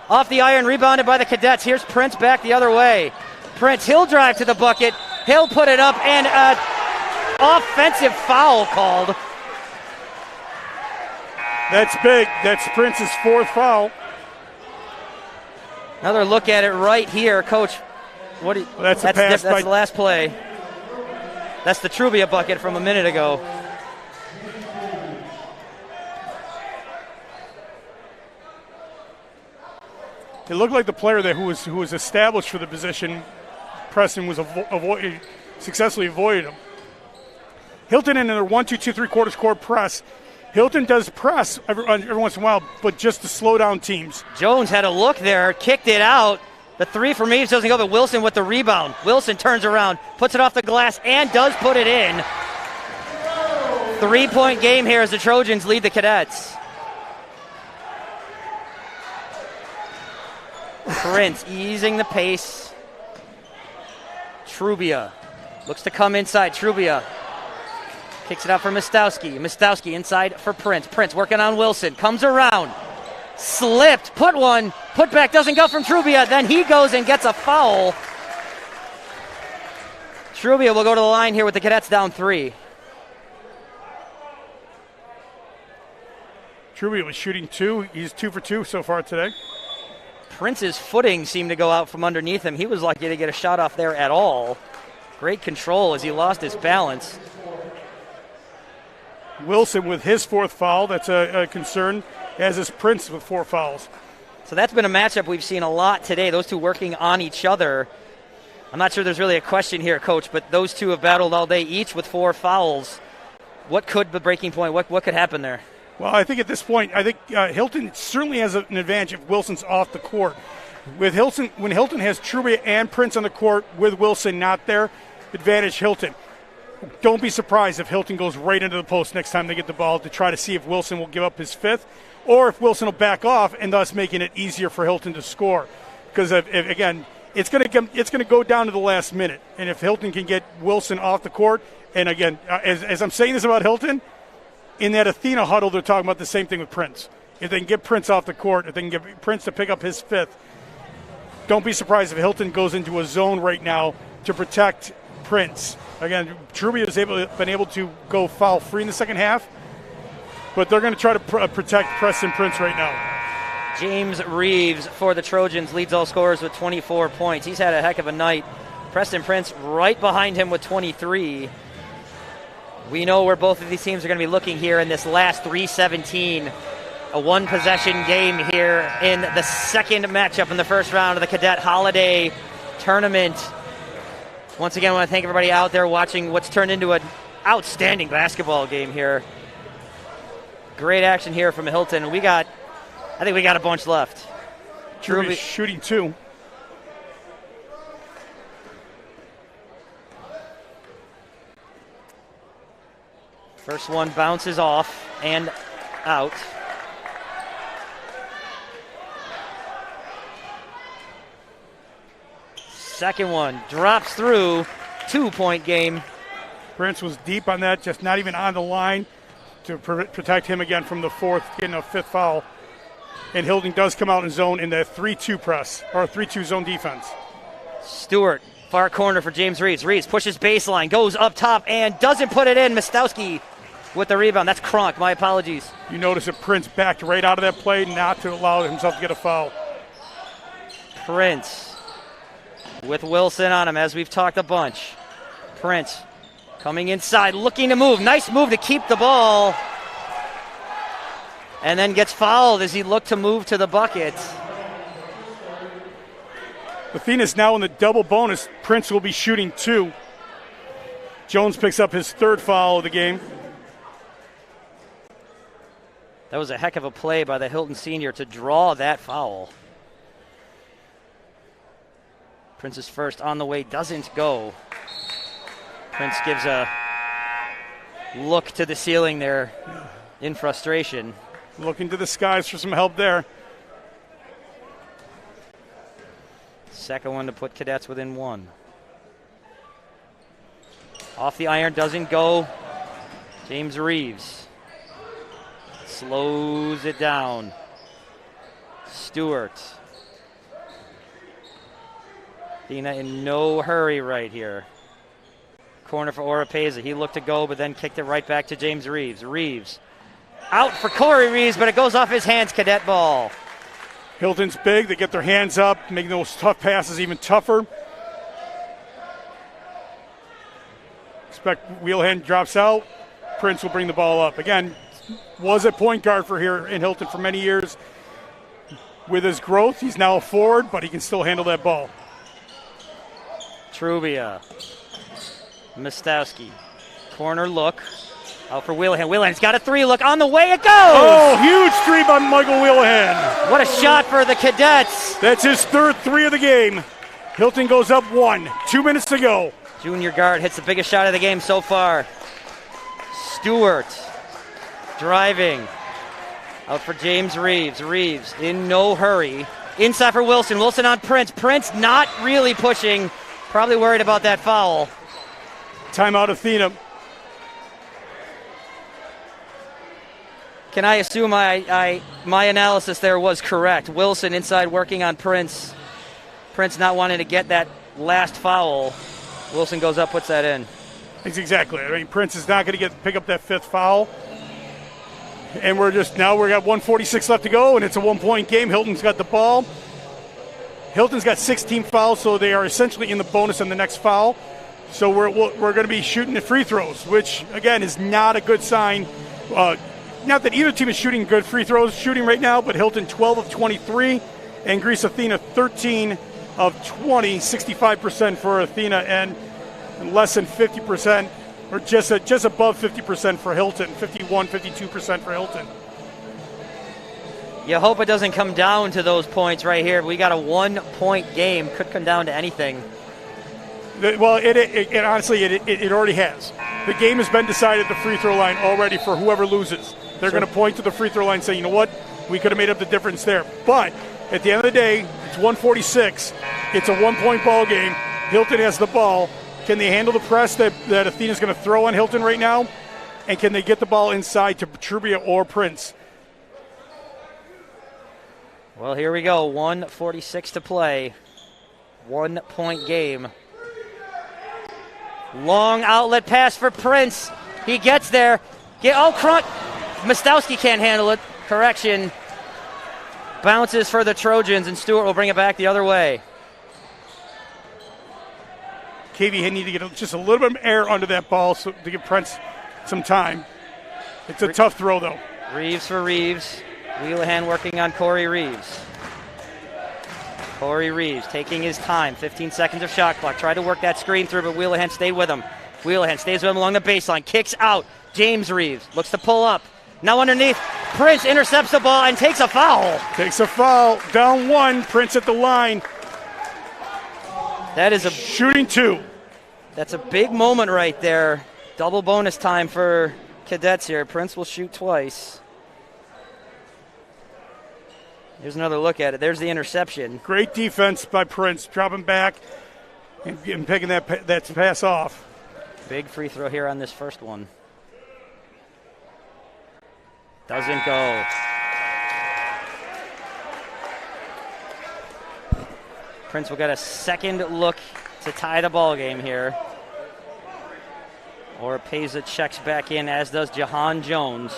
off the iron, rebounded by the Cadets. Here's Prince back the other way. Prince, he'll drive to the bucket. He'll put it up, and an offensive foul called. That's big. That's Prince's 4th foul. Another look at it right here, Coach. That's a pass. That's the last play. That's the Trubia bucket from a minute ago. It looked like the player there who was established for the position, Preston, was successfully avoided him. Hilton in their 1-2-2-3 court press. Hilton does press every once in a while, but just to slow down teams. Jones had a look there, kicked it out. The three from Reeves doesn't go, but Wilson with the rebound. Wilson turns around, puts it off the glass, and does put it in. 3-point game here as the Trojans lead the Cadets. Prince easing the pace. Trubia looks to come inside. Trubia kicks it out for Mostowski. Mostowski inside for Prince. Prince working on Wilson. Comes around. Slipped. Put one. Put back. Doesn't go from Trubia. Then he goes and gets a foul. Trubia will go to the line here with the Cadets down 3. Trubia was shooting 2. He's 2 for 2 so far today. Prince's footing seemed to go out from underneath him. He was lucky to get a shot off there at all. Great control as he lost his balance. Wilson with his 4th foul. That's a concern, as is Prince with 4 fouls. So that's been a matchup we've seen a lot today, those two working on each other. I'm not sure there's really a question here, Coach, but those two have battled all day, each with 4 fouls. What could the breaking point, what could happen there? Well, I think at this point, Hilton certainly has an advantage if Wilson's off the court. With Hilton, when Hilton has Trubia and Prince on the court with Wilson not there, advantage Hilton. Don't be surprised if Hilton goes right into the post next time they get the ball to try to see if Wilson will give up his 5th, or if Wilson will back off and thus making it easier for Hilton to score. Because again, it's going to go down to the last minute, and if Hilton can get Wilson off the court, and again, as I'm saying this about Hilton. In that Athena huddle, they're talking about the same thing with Prince. If they can get Prince off the court, if they can get Prince to pick up his 5th, don't be surprised if Hilton goes into a zone right now to protect Prince. Again, Trubia has been able to go foul free in the second half, but they're going to try to protect Preston Prince right now. James Reeves for the Trojans leads all scorers with 24 points. He's had a heck of a night. Preston Prince right behind him with 23. We know where both of these teams are going to be looking here in this last 3:17. A one-possession game here in the second matchup in the first round of the Cadet Holiday Tournament. Once again, I want to thank everybody out there watching what's turned into an outstanding basketball game here. Great action here from Hilton. I think we got a bunch left. Truby's shooting 2. First one bounces off and out. Second one drops through. 2-point game. Prince was deep on that, just not even on the line to protect him again from the 4th, getting a 5th foul. And Hilton does come out in zone in the 3-2 press, or 3-2 zone defense. Stewart, far corner for James Reeves. Reeves pushes baseline, goes up top, and doesn't put it in. Mostowski with the rebound. That's Kronk. My apologies. You notice that Prince backed right out of that play not to allow himself to get a foul. Prince with Wilson on him, as we've talked a bunch. Prince coming inside, looking to move. Nice move to keep the ball. And then gets fouled as he looked to move to the bucket. Athena's now in the double bonus. Prince will be shooting 2. Jones picks up his 3rd foul of the game. That was a heck of a play by the Hilton senior to draw that foul. Prince's first on the way doesn't go. Prince gives a look to the ceiling there in frustration. Looking to the skies for some help there. Second one to put Cadets within 1. Off the iron, doesn't go. James Reeves slows it down. Stewart. Athena in no hurry right here. Corner for Oropeza. He looked to go, but then kicked it right back to James Reeves. Reeves out for Corey Reeves, but it goes off his hands. Cadet ball. Hilton's big. They get their hands up, making those tough passes even tougher. Expect Wheelhand drops out. Prince will bring the ball up. Again, was a point guard for here in Hilton for many years. With his growth, he's now a forward, but he can still handle that ball. Trubia. Mostowski. Corner look. Out for Wheelahan. Wheelahan's got a three look. On the way it goes! Oh, huge three by Michael Wheelahan. What a shot for the Cadets. That's his third three of the game. Hilton goes up 1. 2 minutes to go. Junior guard hits the biggest shot of the game so far. Stewart driving. Out for James Reeves. Reeves in no hurry. Inside for Wilson. Wilson on Prince. Prince not really pushing. Probably worried about that foul. Timeout Athena. Can I assume my analysis there was correct? Wilson inside working on Prince. Prince not wanting to get that last foul. Wilson goes up, puts that in. Exactly. I mean, Prince is not going to pick up that fifth foul. And we got 1:46 left to go, and it's a 1-point game. Hilton's got the ball. Hilton's got 16 fouls, so they are essentially in the bonus on the next foul. So we're going to be shooting the free throws, which, again, is not a good sign. Not that either team is shooting good free throws shooting right now, but Hilton 12 of 23, and Greece Athena 13 of 20, 65% for Athena, and less than 50%, or just above 50% for Hilton, 51, 52% for Hilton. You hope it doesn't come down to those points right here. We got a 1-point game. Could come down to anything. Well, it honestly, it already has. The game has been decided at the free throw line already for whoever loses. They're going to point to the free throw line and say, you know what, we could have made up the difference there. But at the end of the day, it's 1:46. It's a 1-point ball game. Hilton has the ball. Can they handle the press that Athena's going to throw on Hilton right now? And can they get the ball inside to Trubia or Prince? Well, here we go. 1:46 to play. 1-point game. Long outlet pass for Prince. He gets there. Mostowski can't handle it. Correction. Bounces for the Trojans, and Stewart will bring it back the other way. KV need to get just a little bit of air under that ball to give Prince some time. It's a tough throw, though. Reeves for Reeves. Wheelahan working on Corey Reeves. Corey Reeves taking his time. 15 seconds of shot clock. Tried to work that screen through, but Wheelahan stayed with him. Wheelahan stays with him along the baseline. Kicks out. James Reeves looks to pull up. Now underneath. Prince intercepts the ball and takes a foul. Takes a foul. Down 1. Prince at the line. That is a shooting 2. That's a big moment right there. Double bonus time for Cadets here. Prince will shoot twice. Here's another look at it. There's the interception. Great defense by Prince, dropping back and picking that pass off. Big free throw here on this first one. Doesn't go. Prince will get a second look to tie the ball game here. Oropeza checks back in, as does Jahan Jones.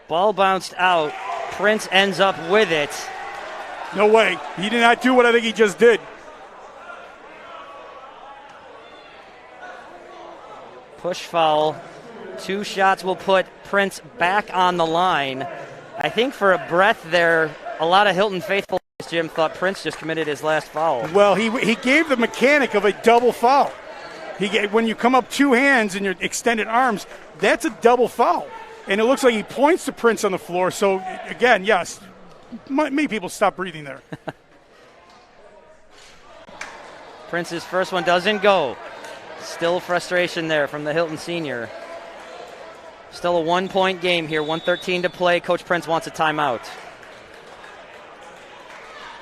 Ball bounced out. Prince ends up with it. No way. He did not do what I think he just did. Push foul. 2 shots will put Prince back on the line. I think for a breath there, a lot of Hilton faithful, Jim, thought Prince just committed his last foul. Well, he gave the mechanic of a double foul. When you come up 2 hands in your extended arms, that's a double foul. And it looks like he points to Prince on the floor. So, again, yes, many people stop breathing there. Prince's first one doesn't go. Still frustration there from the Hilton senior. Still a 1-point game here, 1:13 to play. Coach Prince wants a timeout.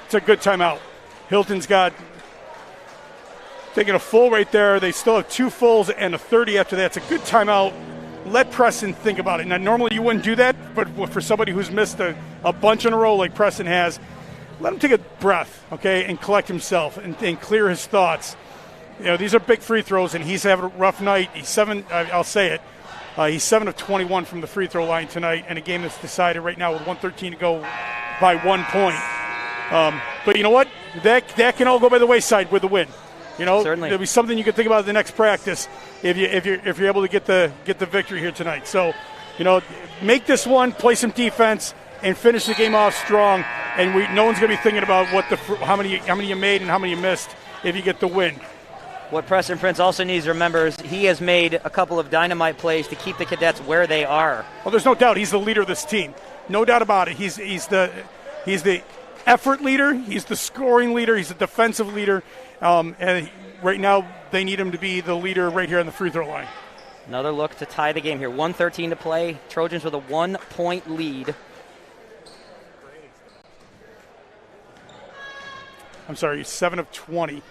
It's a good timeout. Hilton's got taking a full right there. They still have 2 fulls and a 30 after that. It's a good timeout. Let Preston think about it. Now, normally you wouldn't do that, but for somebody who's missed a bunch in a row like Preston has, let him take a breath, okay, and collect himself and clear his thoughts. You know, these are big free throws, and he's having a rough night. He's 7 of 21 from the free throw line tonight, and a game that's decided right now with 1:13 to go by 1 point. But you know what? That can all go by the wayside with the win. You know, certainly. There'll be something you can think about in the next practice if you're able to get the victory here tonight. So, you know, make this one, play some defense, and finish the game off strong. And no one's going to be thinking about how many you made and how many you missed if you get the win. What Preston Prince also needs to remember is he has made a couple of dynamite plays to keep the Cadets where they are. Well, there's no doubt he's the leader of this team. No doubt about it. He's the effort leader. He's the scoring leader. He's the defensive leader. And right now they need him to be the leader right here on the free throw line. Another look to tie the game here. 1:13 to play. Trojans with a 1-point lead. I'm sorry, 7 of 20.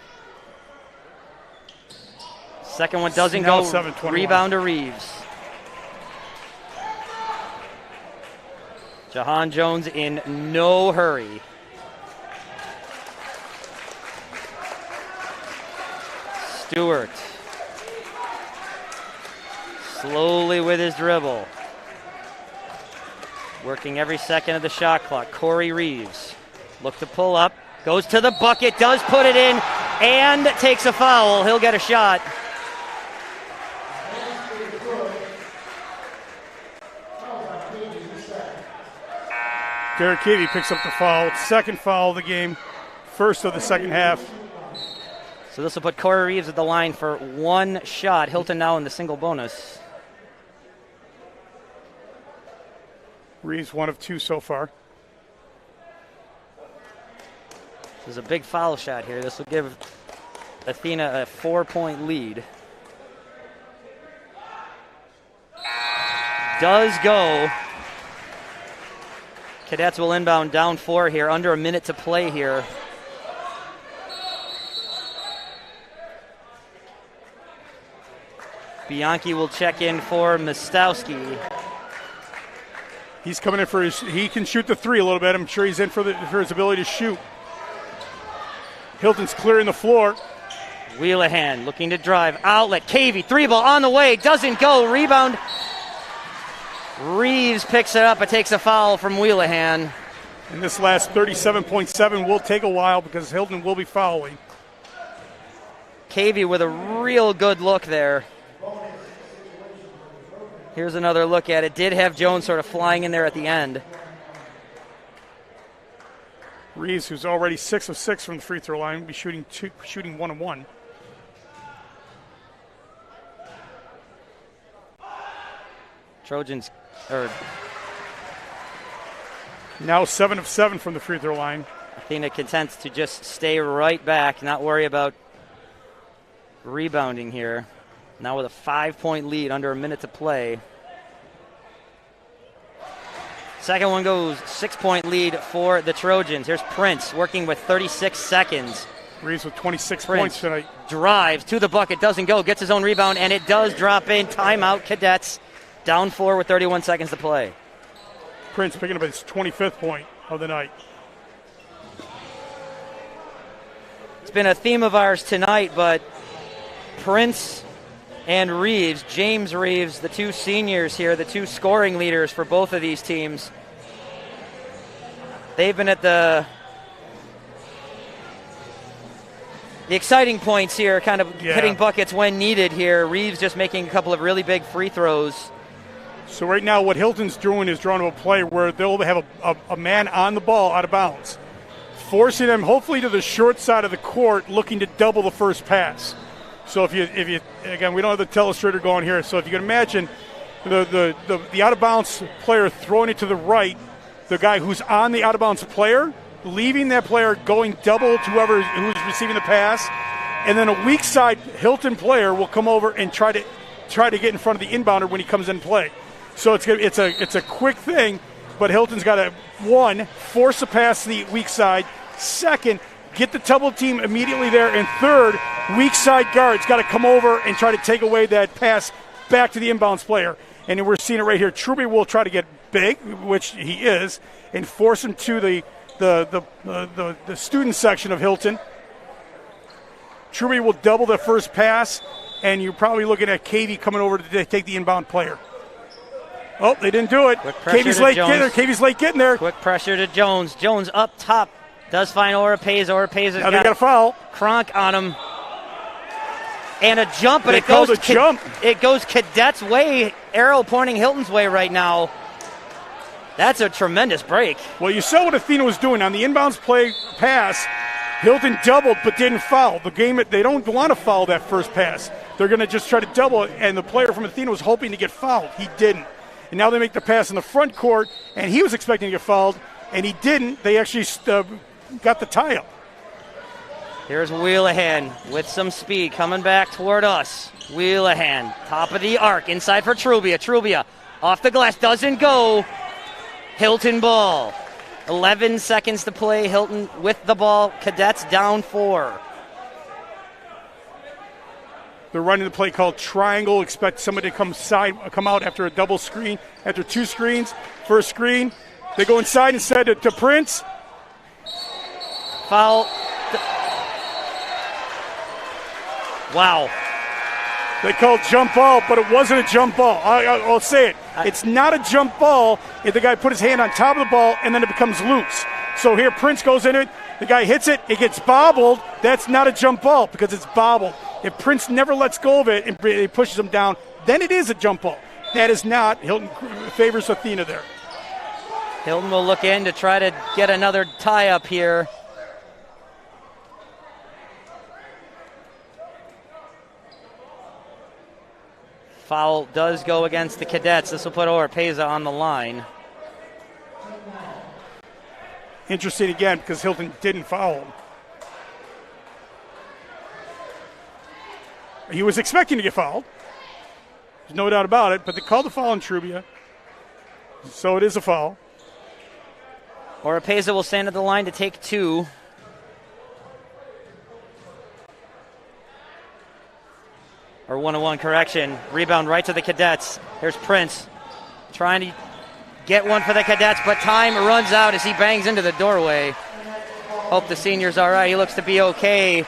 Second one doesn't Now go. 7-21. Rebound to Reeves. Jahan Jones in no hurry. Stewart. Slowly with his dribble. Working every second of the shot clock. Corey Reeves. Look to pull up. Goes to the bucket. Does put it in. And takes a foul. He'll get a shot. Derek Cavey picks up the foul. Second foul of the game. First of the second half. So this will put Corey Reeves at the line for 1 shot. Hilton now in the single bonus. Reeves 1 of 2 so far. This is a big foul shot here. This will give Athena a 4-point lead. Does go. Cadets will inbound down 4 here. Under a minute to play here. Bianchi will check in for Mostowski. He's coming in for he can shoot the 3 a little bit. I'm sure he's in for his ability to shoot. Hilton's clearing the floor. Wheelahan looking to drive. Outlet. Cavey. 3-ball on the way. Doesn't go. Rebound. Reeves picks it up, but takes a foul from Wheelahan. And this last 37.7 will take a while because Hilton will be fouling. Cavey with a real good look there. Here's another look at it. Did have Jones sort of flying in there at the end. Reeves, who's already 6 of 6 from the free throw line, will be shooting 1 of 1. Trojans now 7 of 7 from the free throw line. Athena contents to just stay right back, not worry about rebounding here. Now with a 5-point lead, under a minute to play. Second one goes, 6-point lead for the Trojans. Here's Prince working with 36 seconds. Reeves with 26 Prince points tonight. Drives to the bucket, doesn't go, gets his own rebound, and it does drop in. Timeout, Cadets. Down 4 with 31 seconds to play. Prince picking up his 25th point of the night. It's been a theme of ours tonight, but Prince and Reeves, James Reeves, the 2 seniors here, the 2 scoring leaders for both of these teams. They've been at the exciting points here, kind of hitting buckets when needed here. Reeves just making a couple of really big free throws. So right now what Hilton's doing is drawing up a play where they'll have a man on the ball out of bounds, forcing them hopefully to the short side of the court, looking to double the first pass. So if you again, we don't have the telestrator going here, so if you can imagine the out of bounds player throwing it to the right, the guy who's on the out of bounds player, leaving that player going double to who's receiving the pass, and then a weak side Hilton player will come over and try to get in front of the inbounder when he comes in play. So it's a quick thing, but Hilton's got to, one, force a pass to the weak side. Second, get the double team immediately there. And third, weak side guards got to come over and try to take away that pass back to the inbounds player. And we're seeing it right here. Truby will try to get big, which he is, and force him to the student section of Hilton. Truby will double the first pass, and you're probably looking at Cavey coming over to take the inbound player. Oh, they didn't do it. Cavey's late getting there. Cavey's late getting there. Quick pressure to Jones. Jones up top. Does find Oropeza. Oropeza now they got a foul. Kronk on him. And a jump, but they it goes jump. It goes Cadets' way. Arrow pointing Hilton's way right now. That's a tremendous break. Well, you saw what Athena was doing on the inbounds play pass. Hilton doubled but didn't foul. The game, they don't want to foul that first pass. They're going to just try to double it, and the player from Athena was hoping to get fouled. He didn't. And now they make the pass in the front court, and he was expecting to get fouled, and he didn't. They actually got the tie-up. Here's Wheelahan with some speed coming back toward us. Wheelahan, top of the arc, inside for Trubia. Trubia off the glass, doesn't go. Hilton ball. 11 seconds to play. Hilton with the ball. Cadets down 4. They're running the play called triangle. Expect somebody to come out after a double screen, after 2 screens. First screen, they go inside instead to Prince. Foul. Wow. They called jump ball, but it wasn't a jump ball. I'll say it. It's not a jump ball if the guy put his hand on top of the ball and then it becomes loose. So here Prince goes in it. The guy hits it. It gets bobbled. That's not a jump ball because it's bobbled. If Prince never lets go of it and he pushes him down, then it is a jump ball. That is not. Hilton favors Athena there. Hilton will look in to try to get another tie-up here. Foul does go against the Cadets. This will put Oropeza on the line. Interesting again because Hilton didn't foul him. He was expecting to get fouled. There's no doubt about it, but they called the foul on Trubia. So it is a foul. Oropeza will stand at the line to take 2. Or 1-1 correction. Rebound right to the Cadets. Here's Prince trying to get one for the Cadets, but time runs out as he bangs into the doorway. Hope the senior's all right. He looks to be okay.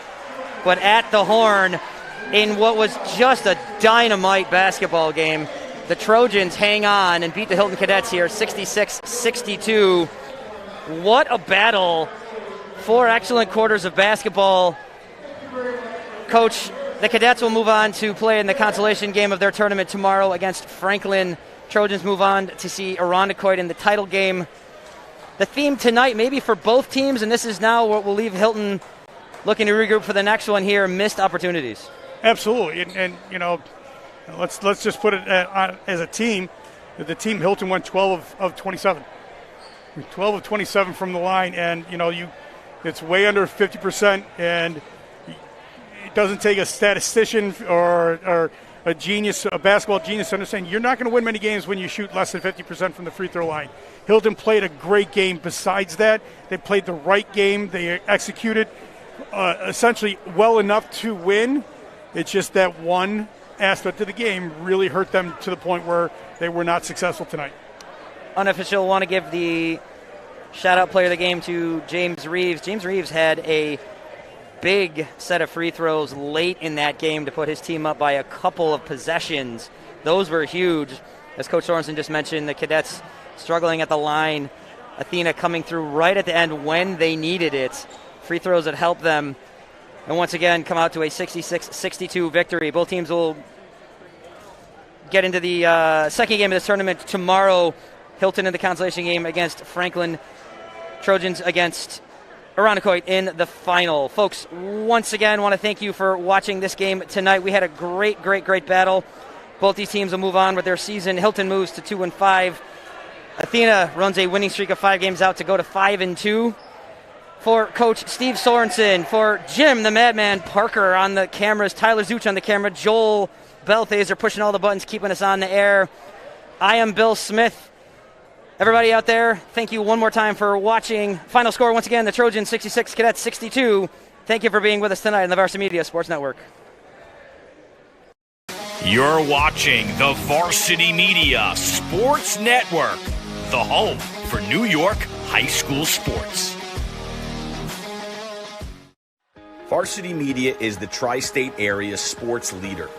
But at the horn, in what was just a dynamite basketball game, the Trojans hang on and beat the Hilton Cadets here 66-62. What a battle. 4 excellent quarters of basketball. Coach, the Cadets will move on to play in the consolation game of their tournament tomorrow against Franklin. Trojans move on to see Irondequoit in the title game. The theme tonight, maybe for both teams, and this is now what will leave Hilton looking to regroup for the next one here, missed opportunities. Absolutely, and you know, let's just put it as a team. The team Hilton went 12 of 27. 12 of 27 from the line, and you know, it's way under 50%, and it doesn't take a statistician or a genius, a basketball genius to understand you're not going to win many games when you shoot less than 50% from the free throw line. Hilton played a great game. Besides that, they played the right game. They executed essentially well enough to win. It's just that one aspect of the game really hurt them to the point where they were not successful tonight. Unofficial, want to give the shout-out player of the game to James Reeves. James Reeves had a big set of free throws late in that game to put his team up by a couple of possessions. Those were huge. As Coach Sorensen just mentioned, the Cadets struggling at the line. Athena coming through right at the end when they needed it. Free throws that helped them. And once again, come out to a 66-62 victory. Both teams will get into the second game of this tournament tomorrow. Hilton in the consolation game against Franklin. Trojans against Irondequoit in the final. Folks, once again, want to thank you for watching this game tonight. We had a great battle. Both these teams will move on with their season. Hilton moves to 2-5. Athena runs a winning streak of 5 games out to go to 5-2. For Coach Steve Sorensen, for Jim the Madman Parker on the cameras, Tyler Zuch on the camera, Joel Belthaser pushing all the buttons, keeping us on the air. I am Bill Smith. Everybody out there, thank you one more time for watching. Final score, once again, the Trojans 66, Cadets 62. Thank you for being with us tonight on the Varsity Media Sports Network. You're watching the Varsity Media Sports Network, the home for New York high school sports. Varsity Media is the tri-state area sports leader.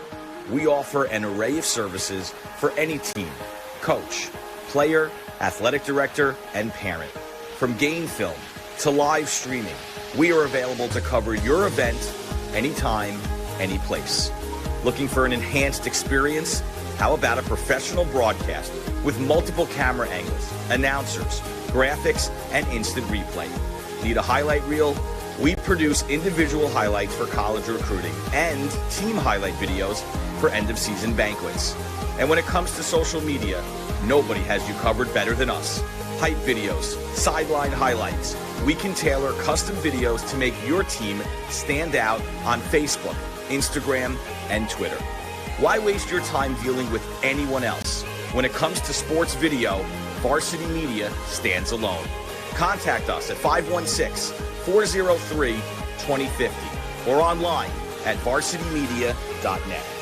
We offer an array of services for any team, coach, player, athletic director, and parent. From game film to live streaming, we are available to cover your event anytime, any place. Looking for an enhanced experience? How about a professional broadcast with multiple camera angles, announcers, graphics, and instant replay? Need a highlight reel? We produce individual highlights for college recruiting and team highlight videos for end-of-season banquets. And when it comes to social media, nobody has you covered better than us. Hype videos, sideline highlights. We can tailor custom videos to make your team stand out on Facebook, Instagram, and Twitter. Why waste your time dealing with anyone else? When it comes to sports video, Varsity Media stands alone. Contact us at 516-403-2050 or online at varsitymedia.net.